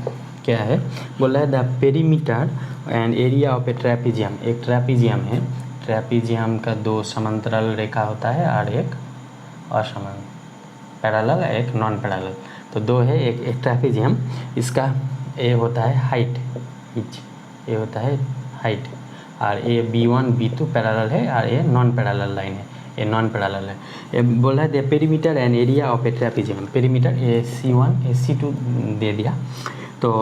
S2: क्या है, बोला है the perimeter and area of A trapezium. एक ट्रेपीजियम है, ट्रेपीजियम का दो समांतराल रेखा होता है और एक असमान पैरेलल, एक नॉन पैरेलल, तो दो है। एक ट्रेपीजियम, इसका ए होता है हाइट, ये होता है हाइट, और ये B1 B2 पैरेलल है, और ये नॉन पैरेलल लाइन है, ये नॉन पैरेलल है। ये बोला है the perimeter and area of A trapezium. Perimeter ये C1 ये C2 दे दिया, तो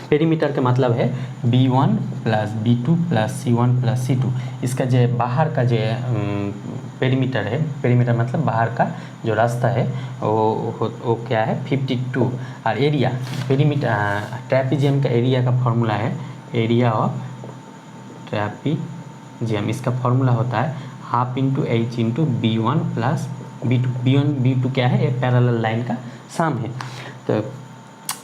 S2: पेरीमीटर का मतलब है B1 plus B2 plus C1 plus C2। इसका जो बाहर का जो पेरीमीटर है, पेरीमीटर मतलब बाहर का जो रास्ता है वो क्या है 52, और एरिया पेरीमीटर ट्रेपीजियम का एरिया का फॉर्मूला है एरिया ऑफ ट्रेपीजियम। इसका फॉर्मूला होता है half into h into B1 plus B2। B1 B2 क्या है, एक पैरेलल लाइन का सम है। तो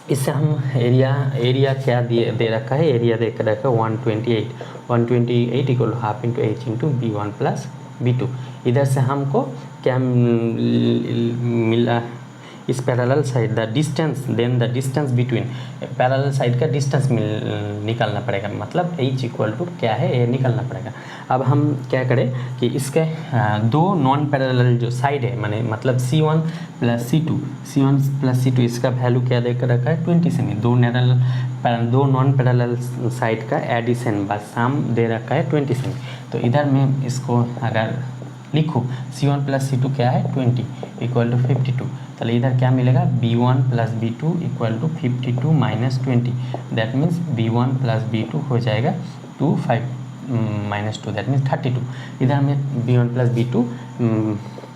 S2: इससे हम एरिया क्या दे रखा है, एरिया दे रखा है 128 equal half into h into B1 plus B2। इधर से हमको क्या मिला, इस parallel side the distance, then the distance between parallel side का डिस्टेंस निकालना पड़ेगा, मतलब h इक्वल टू क्या है ये निकालना पड़ेगा। अब हम क्या करें कि इसके दो नॉन पैरेलल जो साइड है, मतलब C1 प्लस C2 इसका वैल्यू क्या देकर रखा है 20 सेमी। दो नॉन पैरेलल साइड का एडिशन बस सम दे रखा है 20 सेमी। तो इधर मैं इसको अगर लिखूँ C1 प्लस C2 क्या है 20 इक्वल टू 52, तो इधर क्या मिलेगा B1 plus B2 equal to 52 minus 20, that means B1 plus B2 हो जाएगा 5 माइनस 2, दैट मीन्स 32। इधर में B1 प्लस B2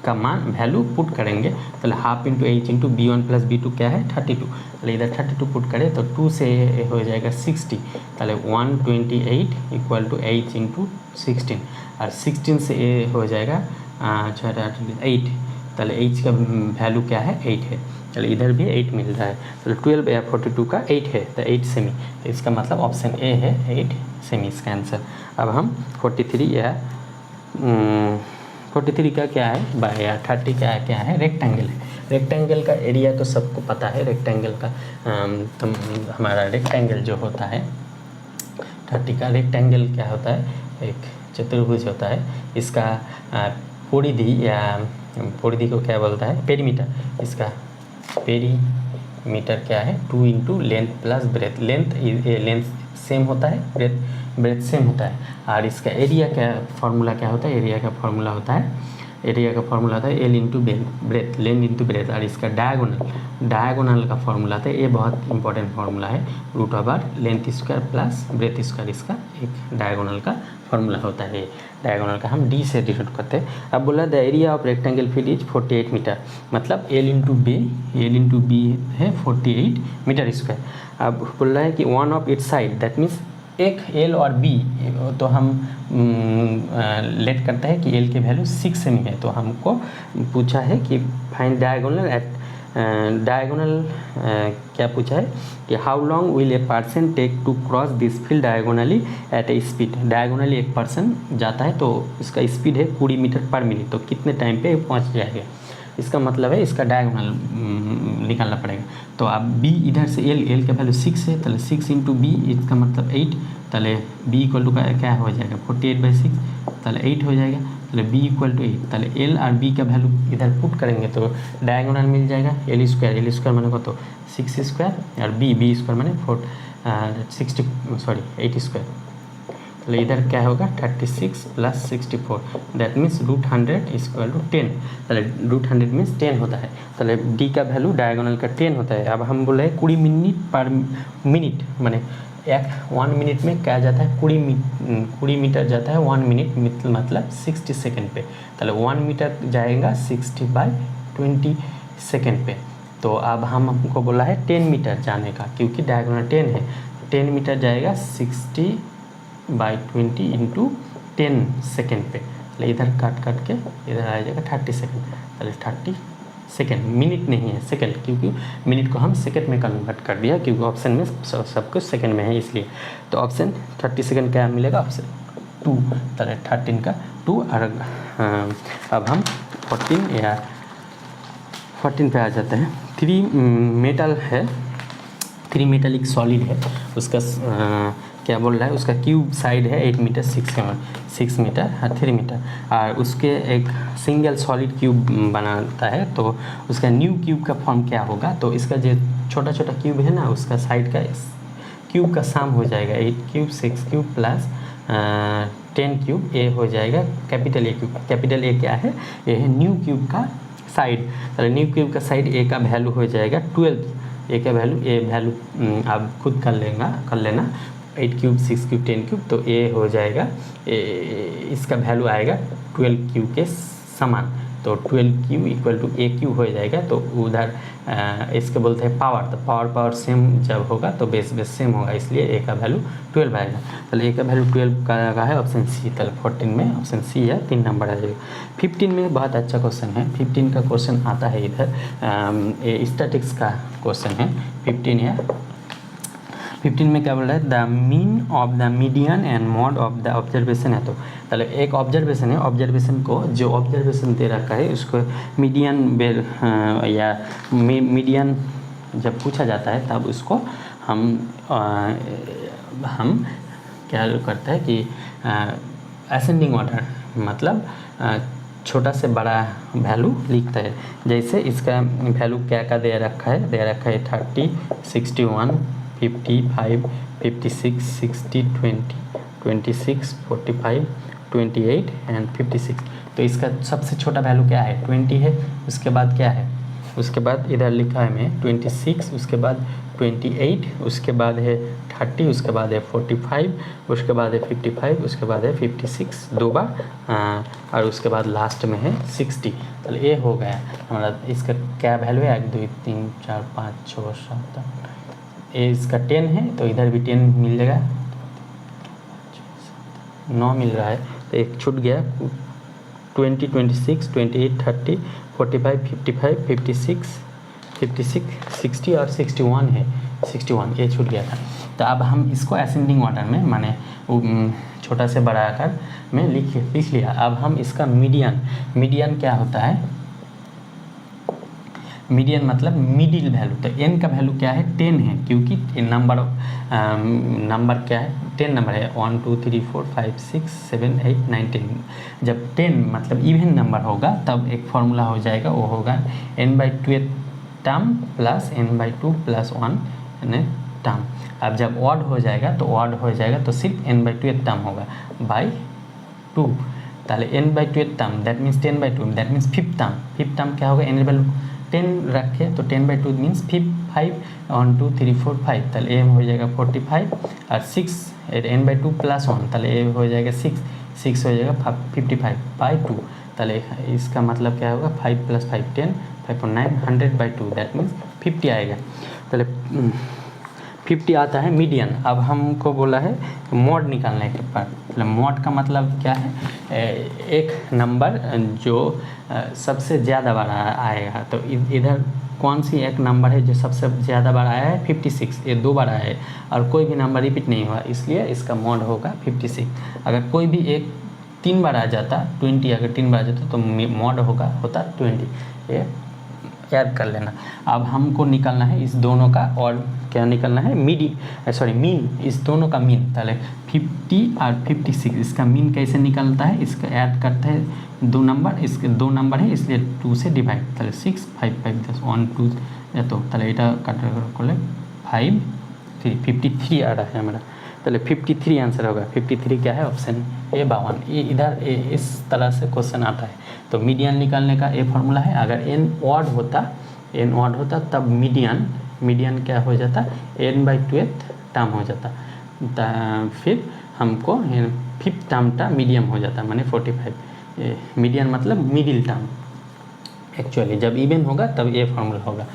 S2: का मान वैल्यू पुट करेंगे, तो half into h into B1 plus B2 क्या है 32, तो इधर 32 पुट करें तो 2 से हो जाएगा 60, तो 128 इक्वल टू h इंटू 16, और 16 से ये हो जाएगा 8, तो h का वैल्यू क्या है 8 है। चलिए इधर भी 8 मिल रहा है, तो 12 या 42 का 8 है, तो 8 सेमी, तो इसका मतलब ऑप्शन ए है 8 सेमी इसका आंसर। अब हम 43 या 43 का क्या है बाय या 30 का क्या है रेक्टेंगल है। रेक्टेंगल का एरिया तो सबको पता है, रेक्टेंगल का तो हमारा रेक्टेंगल जो होता है 30 का रेक्टेंगल क्या होता है, एक चतुर्भुज होता है। इसका परिधि को क्या बोलता है पेरीमीटर। इसका पेरीमीटर क्या है 2 into length plus breadth. Length same होता है, ब्रेथ सेम होता है। और इसका एरिया का फॉर्मूला क्या होता है, एरिया का फॉर्मूला होता है L into breadth, length into breadth. और इसका डायगोनल का फॉर्मूला आता है, ये बहुत इंपॉर्टेंट फॉर्मूला है, root over length square plus breadth square. इसका एक डायगोनल का फॉर्मूला होता है, डायगोनल का हम डी से डिनोट करते हैं। अब बोला the area of rectangle field is 48 meter, मतलब एल इंटू बी है 48 मीटर स्क्वायर। अब बोल रहा है कि one of its side, that means
S1: एक एल और बी तो हम लेट करते हैं कि एल की वैल्यू 6 सेमी है, तो हमको पूछा है कि फाइंड डायगोनल एट डायगोनल क्या पूछा है कि how long will a person take to cross this field diagonally at a speed. Diagonally एक पर्सन जाता है तो इसका स्पीड है 20 मीटर पर मिनट, तो कितने टाइम पे पहुंच जाएगा, इसका मतलब है इसका डायगोनल निकालना पड़ेगा। तो अब b इधर से एल का वैल्यू 6 है, तले 6 इंटू बी इसका मतलब 8, तले b इक्वल टू क्या हो जाएगा 48/6, तले 8 हो जाएगा, तले b इक्वल टू 8, तले l और b का वैल्यू इधर पुट करेंगे तो डायगोनल मिल जाएगा एल स्क्वायर माने को तो 6 स्क्वायर और b स्क्वायर माने 80 स्क्वायर, तो इधर क्या होगा 36 + 64, दैट मीन्स √100 = 10, चले √100 मीन्स 10 होता है, चले डी का वैल्यू डायगोनल का 10 होता है। अब हम बोल रहे हैं 20 मिनट पर मिनट माने 1 मिनट में क्या जाता है 20 मीटर जाता है 1 मिनट मतलब 60 सेकेंड पे, चलो 1 मीटर जाएगा 60/20 सेकेंड पे। तो अब हमको बोला है 10 मीटर जाने का, क्योंकि डायगोनल 10 है, 10 मीटर जाएगा 60/20 इंटू 10 सेकेंड पे, चलिए इधर काट के इधर आ जाएगा 30 सेकेंड, चलिए 30 सेकेंड, मिनट नहीं है सेकेंड, क्योंकि मिनट को हम सेकेंड में कन्वर्ट कर दिया क्योंकि ऑप्शन में सब कुछ सेकेंड में है इसलिए। तो ऑप्शन 30 सेकेंड क्या मिलेगा, ऑप्शन 2, चलिए 13 का 2। और अब हम 14 पे आ जाते हैं। 3 मेटल है, 3 मेटलिक सॉलिड है, उसका क्या बोल रहा है, उसका क्यूब साइड है 8 मीटर 6 मीटर और 3 मीटर, और उसके एक सिंगल सॉलिड क्यूब बनाता है, तो उसका न्यू क्यूब का फॉर्म क्या होगा। तो इसका जो छोटा छोटा क्यूब है ना, उसका साइड का क्यूब का सम हो जाएगा 8 क्यूब 6 क्यूब प्लस 10 क्यूब, ए हो जाएगा capital A cube. Capital A क्या है, ये है न्यू क्यूब का साइड, तो न्यू क्यूब का साइड ए का वैल्यू हो जाएगा 12, ए का वैल्यू आप खुद कर लेना 8 क्यूब 6 क्यूब 10 क्यूब, तो ए हो जाएगा इसका वैल्यू आएगा 12 क्यूब के समान, तो 12 Q equal to A Q हो जाएगा। तो उधर इसके बोलते हैं पावर, तो पावर सेम जब होगा तो बेस सेम होगा, इसलिए ए का वैल्यू 12 आएगा। चलिए ए का वैल्यू 12 का है ऑप्शन सी, तो 14 में ऑप्शन सी है 3 नंबर आ जाएगा। 15 में बहुत अच्छा क्वेश्चन है, 15 का क्वेश्चन आता है इधर स्टैटिक्स का क्वेश्चन है 15 है। 15 में क्या बोल रहा है, the mean of the median and mod of the observation है। तो चलो एक ऑब्जर्वेशन है, ऑब्जर्वेशन को जो ऑब्जर्वेशन दे रखा है उसको मीडियन या मीडियन जब पूछा जाता है तब उसको हम क्या करते हैं कि असेंडिंग ऑर्डर मतलब छोटा से बड़ा वैल्यू लिखता है। जैसे इसका वैल्यू क्या दे रखा है, 30 61 55 56 60 20 26 45 28 एंड 56। तो इसका सबसे छोटा वैल्यू क्या है 20 है, उसके बाद क्या है, उसके बाद इधर लिखा है मैं 26, उसके बाद 28, उसके बाद है 30, उसके बाद है 45, उसके बाद है 55, उसके बाद है 56 दो बार, और उसके बाद लास्ट में है 60। चलो ये हो गया हमारा। इसका क्या वैल्यू है 1 2 3 4 5 6 7 ये इसका 10 है, तो इधर भी 10 मिल जाएगा, 9 मिल रहा है, तो एक छूट गया 20 26 28 30 45 55 56 60 और 61 है 61, ये छूट गया था। तो अब हम इसको असेंडिंग ऑर्डर में माने छोटा से बड़ा आकार में लिख लिया। अब हम इसका मीडियन क्या होता है, मीडियन मतलब मिडिल वैल्यू। तो n का वैल्यू क्या है 10 है, क्योंकि नंबर क्या है 10 नंबर है 1 2 3 4 5 6 7 8 9 10। जब 10 मतलब इवन नंबर होगा तब एक फॉर्मूला हो जाएगा, वो होगा n/2 term plus n/2 plus 1 term. अब जब ऑड हो जाएगा तो सिर्फ n/2 टर्म होगा बाई 2। ताले n/2 term that means 10/2 that means fifth term क्या होगा, n वैल्यू 10 रखे तो 10/2 मीन्स 5 1 2 3 4 5, ताले ए हो जाएगा 45 और 6 n/2 प्लस 1, ताले ए हो जाएगा 6 हो जाएगा 55/2। ताले इसका मतलब क्या होगा 5 + 5 10 5 9 100/2 दैट मीन्स 50 आएगा। ताले 50 आता है मीडियन। अब हमको बोला है मॉड निकालने के पर, मतलब मॉड का मतलब क्या है, एक नंबर जो सबसे ज़्यादा बार आएगा। तो इधर कौन सी एक नंबर है जो सबसे ज़्यादा बार आया है, 56, ये 2 बार आया है और कोई भी नंबर रिपीट नहीं हुआ, इसलिए इसका मॉड होगा 56। अगर कोई भी एक 3 बार आ जाता, 20 अगर 3 बार आ जाता तो मॉड होता 20। ये याद कर लेना। अब हमको निकालना है इस दोनों का, और क्या निकालना है, मीन, इस दोनों का मीन। पहले 50 और 56 इसका मीन कैसे निकलता है, इसका ऐड करते हैं 2 नंबर, इसके 2 नंबर है इसलिए 2 से डिवाइड, তাহলে 6 5 5 10 1 2 এত, তাহলে এটা কাটা করলে 5 3 53 आ रहा है हमारा। पहले 53 आंसर होगा। 53 क्या है, ऑप्शन ए 52। ये इधर इस तरह से क्वेश्चन आता है। तो मीडियन निकालने का ये फार्मूला है। अगर एन ऑड होता तब मीडियन क्या हो जाता, n/12 टर्म हो जाता। फिर हमको 5th टर्म का मीडियम हो जाता, माने 45। मीडियन मतलब मिडिल टर्म। एक्चुअली जब इवन होगा तब ये फार्मूला होगा।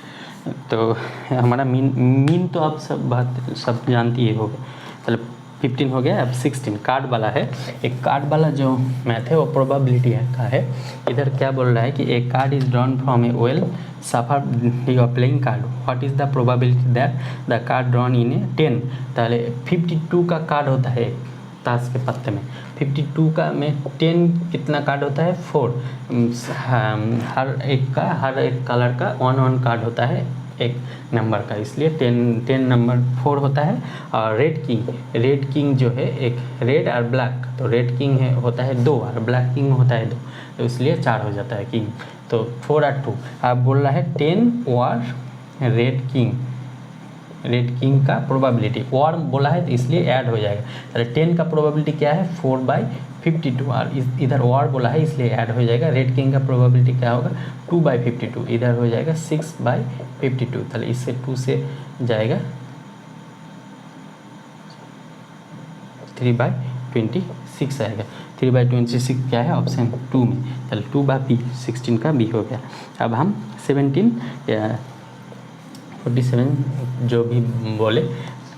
S1: तो हमारा मीन तो आप सब जानती ही होगा। चलो 15 हो गया। अब 16 कार्ड वाला है। एक कार्ड वाला जो मैथ है वो प्रोबेबिलिटी का है। इधर क्या बोल रहा है कि a card is drawn from a well shuffled you are playing card, what is the probability that the card drawn in a 10। पहले 52 का कार्ड होता है ताश के पत्ते में। 52 का में 10 कितना कार्ड होता है, 4। हर एक कलर का 1 कार्ड होता है एक नंबर का, इसलिए 10 नंबर 4 होता है। और रेड किंग जो है, एक रेड और ब्लैक, तो रेड किंग होता है 2 और ब्लैक किंग होता है 2, तो इसलिए 4 हो जाता है किंग। तो 4 और 2। आप बोल रहा है 10 और रेड किंग का प्रोबेबिलिटी और बोला है तो इसलिए ऐड हो जाएगा। तो 10 का प्रोबेबिलिटी क्या है, 4/52, और इधर और बोला है इसलिए ऐड हो जाएगा। रेड किंग का प्रोबेबिलिटी क्या होगा, 2/52, इधर हो जाएगा 6/52। तो इससे 2 से जाएगा 3/26 आएगा। 3/26 क्या है, ऑप्शन 2 में। चलो 2/B, 16 का B हो गया। अब हम 17 या 47 जो भी बोले,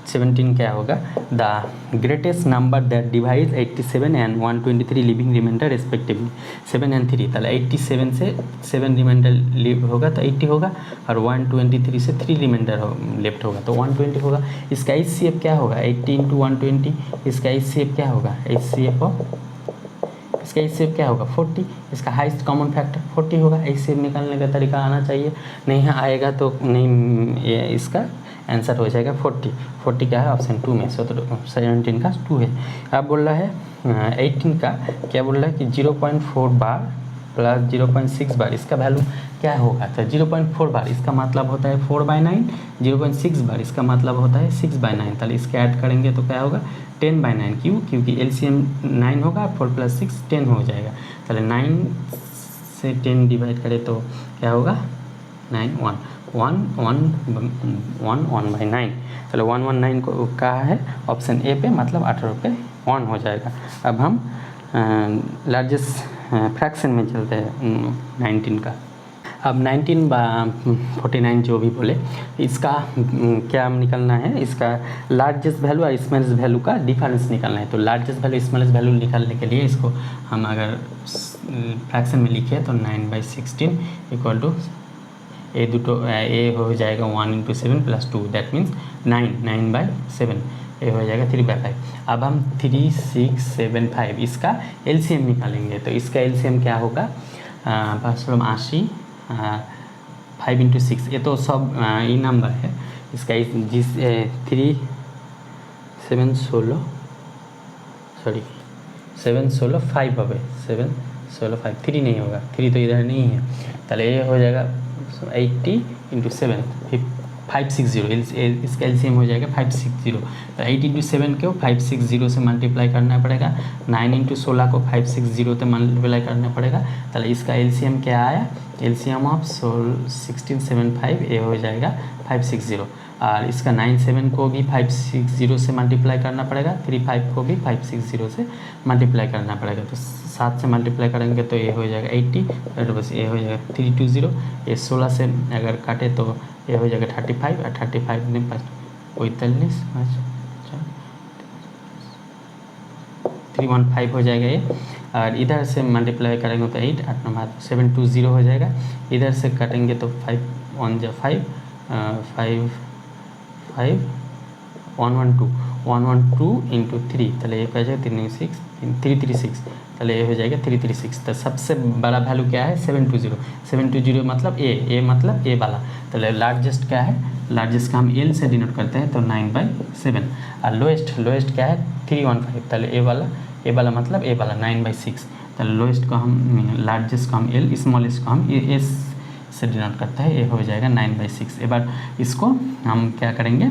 S1: 17 क्या होगा, the greatest number that divide 87 and 123 leaving remainder respectively, 7 and 3। ताला 87 से 7 रिमाइंडर लिव होगा तो 80 होगा, और 123 से 3 रिमाइंडर लेफ्ट होगा तो 120 होगा। इसका HCF क्या होगा, 80 × 120। इसका HCF क्या होगा, इसका HCF क्या होगा, 40। इसका हाईएस्ट कॉमन फैक्टर 40 होगा। HCF निकालने का तरीका आना चाहिए, नहीं आएगा तो नहीं, ये इसका आंसर हो जाएगा 40। 40 क्या है, ऑप्शन 2 में। 17 का 2 है। अब बोल रहा है 18 का क्या बोल रहा है कि 0.4 बार प्लस 0.6 बार, इसका वैल्यू क्या होगा। तो 0.4 बार इसका मतलब होता है 4/9, 0.6 बार इसका मतलब होता है 6/9। ताले इसके ऐड करेंगे तो क्या होगा, 10/9। क्यों, क्योंकि LCM 9 होगा, 4 + 6 10 हो जाएगा। ताले 9 से 10 डिवाइड करें तो क्या होगा, 9 1/9। चलो 119 को कहा है ऑप्शन ए पे, मतलब 18 पे 1 हो जाएगा। अब हम लार्जेस्ट फ्रैक्शन में चलते हैं 19 का। अब 19/49 जो भी बोले, इसका क्या निकलना है, इसका लार्जेस्ट वैल्यू और स्मॉलेस्ट वैल्यू का डिफरेंस निकलना है। तो लार्जेस्ट वैल्यू स्मॉलेस्ट वैल्यू निकालने के लिए इसको हम अगर फ्रैक्शन में लिखे तो 9/16 = ए हो जाएगा 1 × 7 + 2, दैट मीन्स 9/7। ये हो जाएगा 3/5। अब हम 3 6 7 5 इसका LCM निकालेंगे। तो इसका LCM क्या होगा, 80 5 × 6, ये तो सब ये नंबर है। इसका 3 7 16 5 হবে, 7 16 5, 3 नहीं होगा, 3 तो इधर नहीं है। ताले ये हो जाएगा 80 × 7 560। इसका LCM हो जाएगा 560। तो 8 × 7 को 560 से मल्टीप्लाई करना पड़ेगा। 9 × 16 को 560 से मल्टीप्लाई करना पड़ेगा। तो इसका LCM क्या आया, LCM ऑफ 1675 ये हो जाएगा 560। और इसका 97 को भी 560 से मल्टीप्लाई करना पड़ेगा। 35 को भी 560 से मल्टीप्लाई करना पड़ेगा। तो 7 से मल्टीप्लाई करेंगे तो ये हो जाएगा 80, और बस ये हो जाएगा 320। ये 16 से अगर काटे तो ये हो जाएगा 35, और 35 में
S2: 45 315 हो जाएगा ये, और इधर से मल्टीप्लाई करेंगे तो 8, 8 9 720 हो जाएगा। इधर से काटेंगे तो 5 1 जा 5 5 5 112 इंटू 3, তাহলে ये हो जाएगा 336, তাহলে ये हो जाएगा 336। तो सबसे बड़ा वैल्यू क्या है 720, 720 मतलब ए मतलब ए वाला, तो लार्जेस्ट क्या है, लार्जेस्ट का हम एल से डिनोट करते हैं तो 9/7, और लोएस्ट क्या है 315, तो ए वाला मतलब ए वाला 9/6, तो लोएस्ट को हम लार्जेस्ट को हम एल, स्मॉलेस्ट को हम एस से डिनोट करते हैं, ये हो जाएगा 9/6। एक बार इसको हम क्या करेंगे,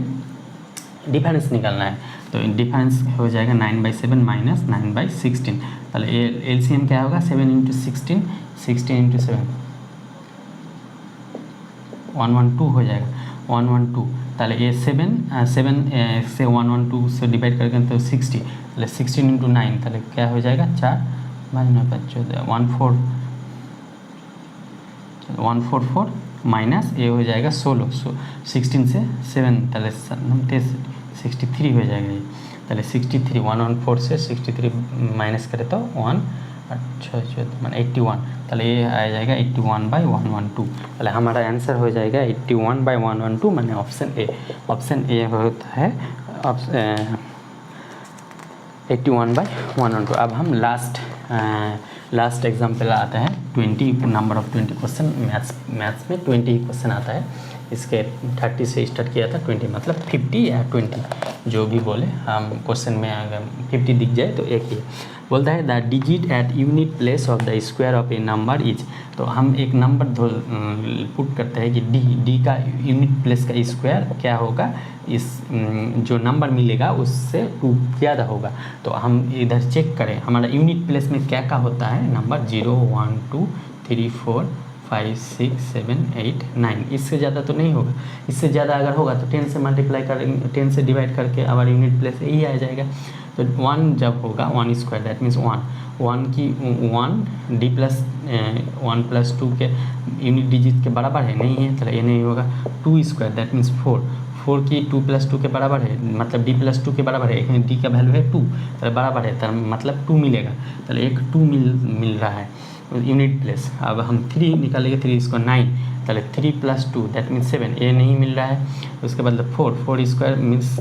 S2: डिफरेंस निकालना है, तो डिफरेंस हो जाएगा 9/7 माइनस 9/16, तो एलसीएम क्या होगा 7 × 16, 16 × 7 112 हो जाएगा 112, ताले ये 7 से 112 से डिवाइड करके तो 60, ताले 16 × 9, ताले क्या हो जाएगा 4 9 5 14 144 माइनस ये हो जाएगा 16, 16 से 7 ताले 63 हो जाएगा ये, ताले 63 114 से 63 माइनस करें तो 1 मान 81, ताले ये आ जाएगा 81/112, ताले हमारा आंसर हो जाएगा 81/112, माने ऑप्शन ए होता है 81/112। अब हम लास्ट एग्जाम्पल आते हैं, 20 नंबर ऑफ 20 क्वेश्चन, मैथ्स में 20 क्वेश्चन आता है, इसके 30 से स्टार्ट किया था, 20 मतलब 50 या 20 जो भी बोले, हम क्वेश्चन में अगर 50 दिख जाए तो एक ही बोलता है the digit at unit place of the square of a number is, तो हम एक नंबर पुट करते हैं कि डी का यूनिट प्लेस का स्क्वायर क्या होगा, इस जो नंबर मिलेगा उससे 2 ज़्यादा होगा, तो हम इधर चेक करें हमारा यूनिट प्लेस में क्या क्या होता है, नंबर 0 1 2 3 4 5 6 7 8 9, इससे ज़्यादा तो नहीं होगा, इससे ज़्यादा अगर होगा तो 10 से मल्टीप्लाई करेंगे, 10 से डिवाइड करके हमारा यूनिट प्लेस यही आ जाएगा, तो 1 जब होगा 1 स्क्वायर दैट मीन्स 1 की 1 डी प्लस 1 + 2 के यूनिट डिजिट के बराबर है, नहीं है तो ये नहीं होगा, 2 स्क्वायर दैट मीन्स 4 की 2 + 2 के बराबर है, मतलब डी + 2 के बराबर है, एक डी का वैल्यू है 2 तो बराबर है, तो मतलब 2 मिलेगा, तो एक 2 मिल रहा है यूनिट प्लेस। अब हम 3 निकालेंगे, 3 इसको 9, तो 3 + 2 दैट मीन्स 7, ये नहीं मिल रहा है, उसके बाद 4 स्क्वायर मीन्स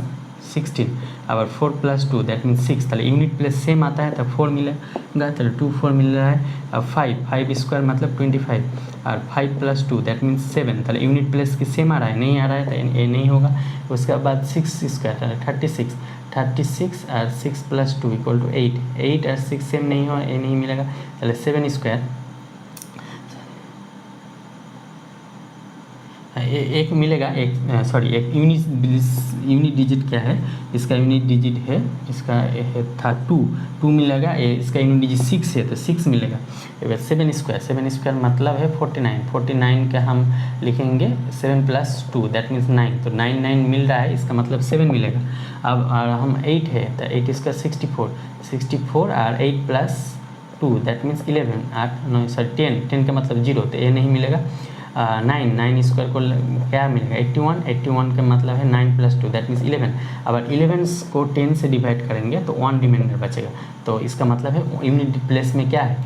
S2: 16, अब 4 + 2 दैट मीन्स 6, तो यूनिट प्लेस सेम आता है तो 4 मिलेगा, तो 2 4 मिल रहा है। अब 5 स्क्वायर मतलब 25, और 5 + 2 दैट मीन्स 7, तो यूनिट प्लेस की सेम आ रहा है, नहीं आ रहा है तो ये नहीं होगा। उसके बाद 6 स्क्वायर 36 और 6 + 2 = 8 और 6 सेम नहीं हो, ये नहीं मिलेगा, चले 7 स्क्वायर एक मिलेगा, एक यूनिट डिजिट क्या है, इसका यूनिट डिजिट है, इसका था 2 मिलेगा, इसका यूनिट डिजिट 6 है तो 6 मिलेगा। 7 स्क्वायर मतलब है 49 का हम लिखेंगे 7 + 2 दैट मीन्स 9, तो 9 मिल रहा है, इसका मतलब 7 मिलेगा। अब हम 8 है तो 8 इसका 64 और 8 + 2 दैट मीन्स 11 10 का मतलब 0, तो ये नहीं मिलेगा। 9 स्क्वायर को क्या मिलेगा 81 का मतलब है 9 + 2 दैट मीन्स 11, अब 11 को 10 से डिवाइड करेंगे तो 1 रिमाइंडर बचेगा, तो इसका मतलब है यूनिट प्लेस में क्या है,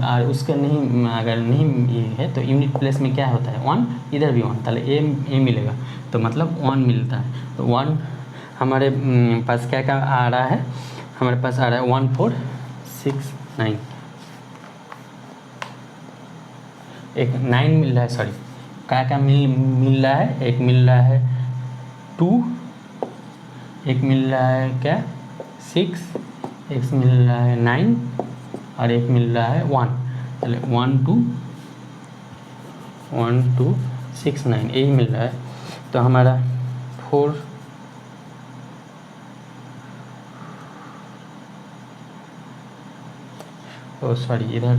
S2: और उसका नहीं अगर नहीं है तो यूनिट प्लेस में क्या होता है 1, इधर भी 1, ताले ए मिलेगा, तो मतलब 1 मिलता है। तो 1 हमारे पास क्या क्या आ रहा है, हमारे पास आ रहा है 1 4 6 9, एक 9 मिल रहा है, क्या मिल रहा है, एक मिल रहा है 2, एक मिल रहा है क्या 6, एक मिल रहा है 9 और एक मिल रहा है 1, चले 1 2 6 9 यही मिल रहा है। तो हमारा 4 इधर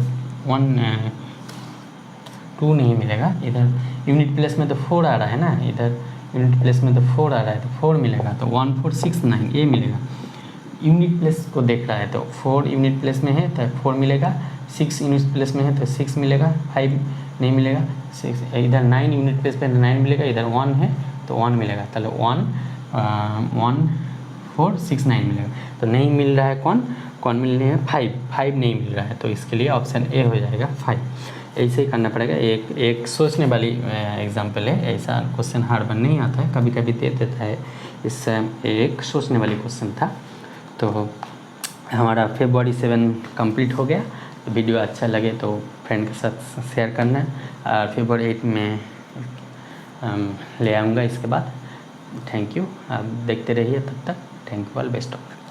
S2: 2 नहीं मिलेगा, इधर यूनिट प्लेस में तो 4 आ रहा है ना, इधर यूनिट प्लेस में तो 4 आ रहा है तो 4 मिलेगा, तो 1 4 6 9 ये मिलेगा। यूनिट प्लेस को देख रहा है तो 4 यूनिट प्लेस में है तो 4 मिलेगा, 6 यूनिट प्लेस में है तो 6 मिलेगा, 5 नहीं मिलेगा, 6 इधर 9 यूनिट प्लेस पे 9 मिलेगा, इधर 1 है तो 1 मिलेगा, ताहले 1469 मिलेगा। तो नहीं मिल रहा है कौन मिल रही है 5 नहीं मिल रहा है, तो इसके लिए ऑप्शन ए हो जाएगा 5। ऐसे ही करना पड़ेगा। एक सोचने वाली एग्जाम्पल है, ऐसा क्वेश्चन हार्ड बन नहीं आता है, कभी कभी दे देता है। इससे एक सोचने वाली क्वेश्चन था। तो हमारा February 7 कंप्लीट हो गया। तो वीडियो अच्छा लगे तो फ्रेंड के साथ शेयर करना है, और February 8 में ले आऊँगा इसके बाद। थैंक यू, आप देखते रहिए तब तक। Thank you all, best of luck.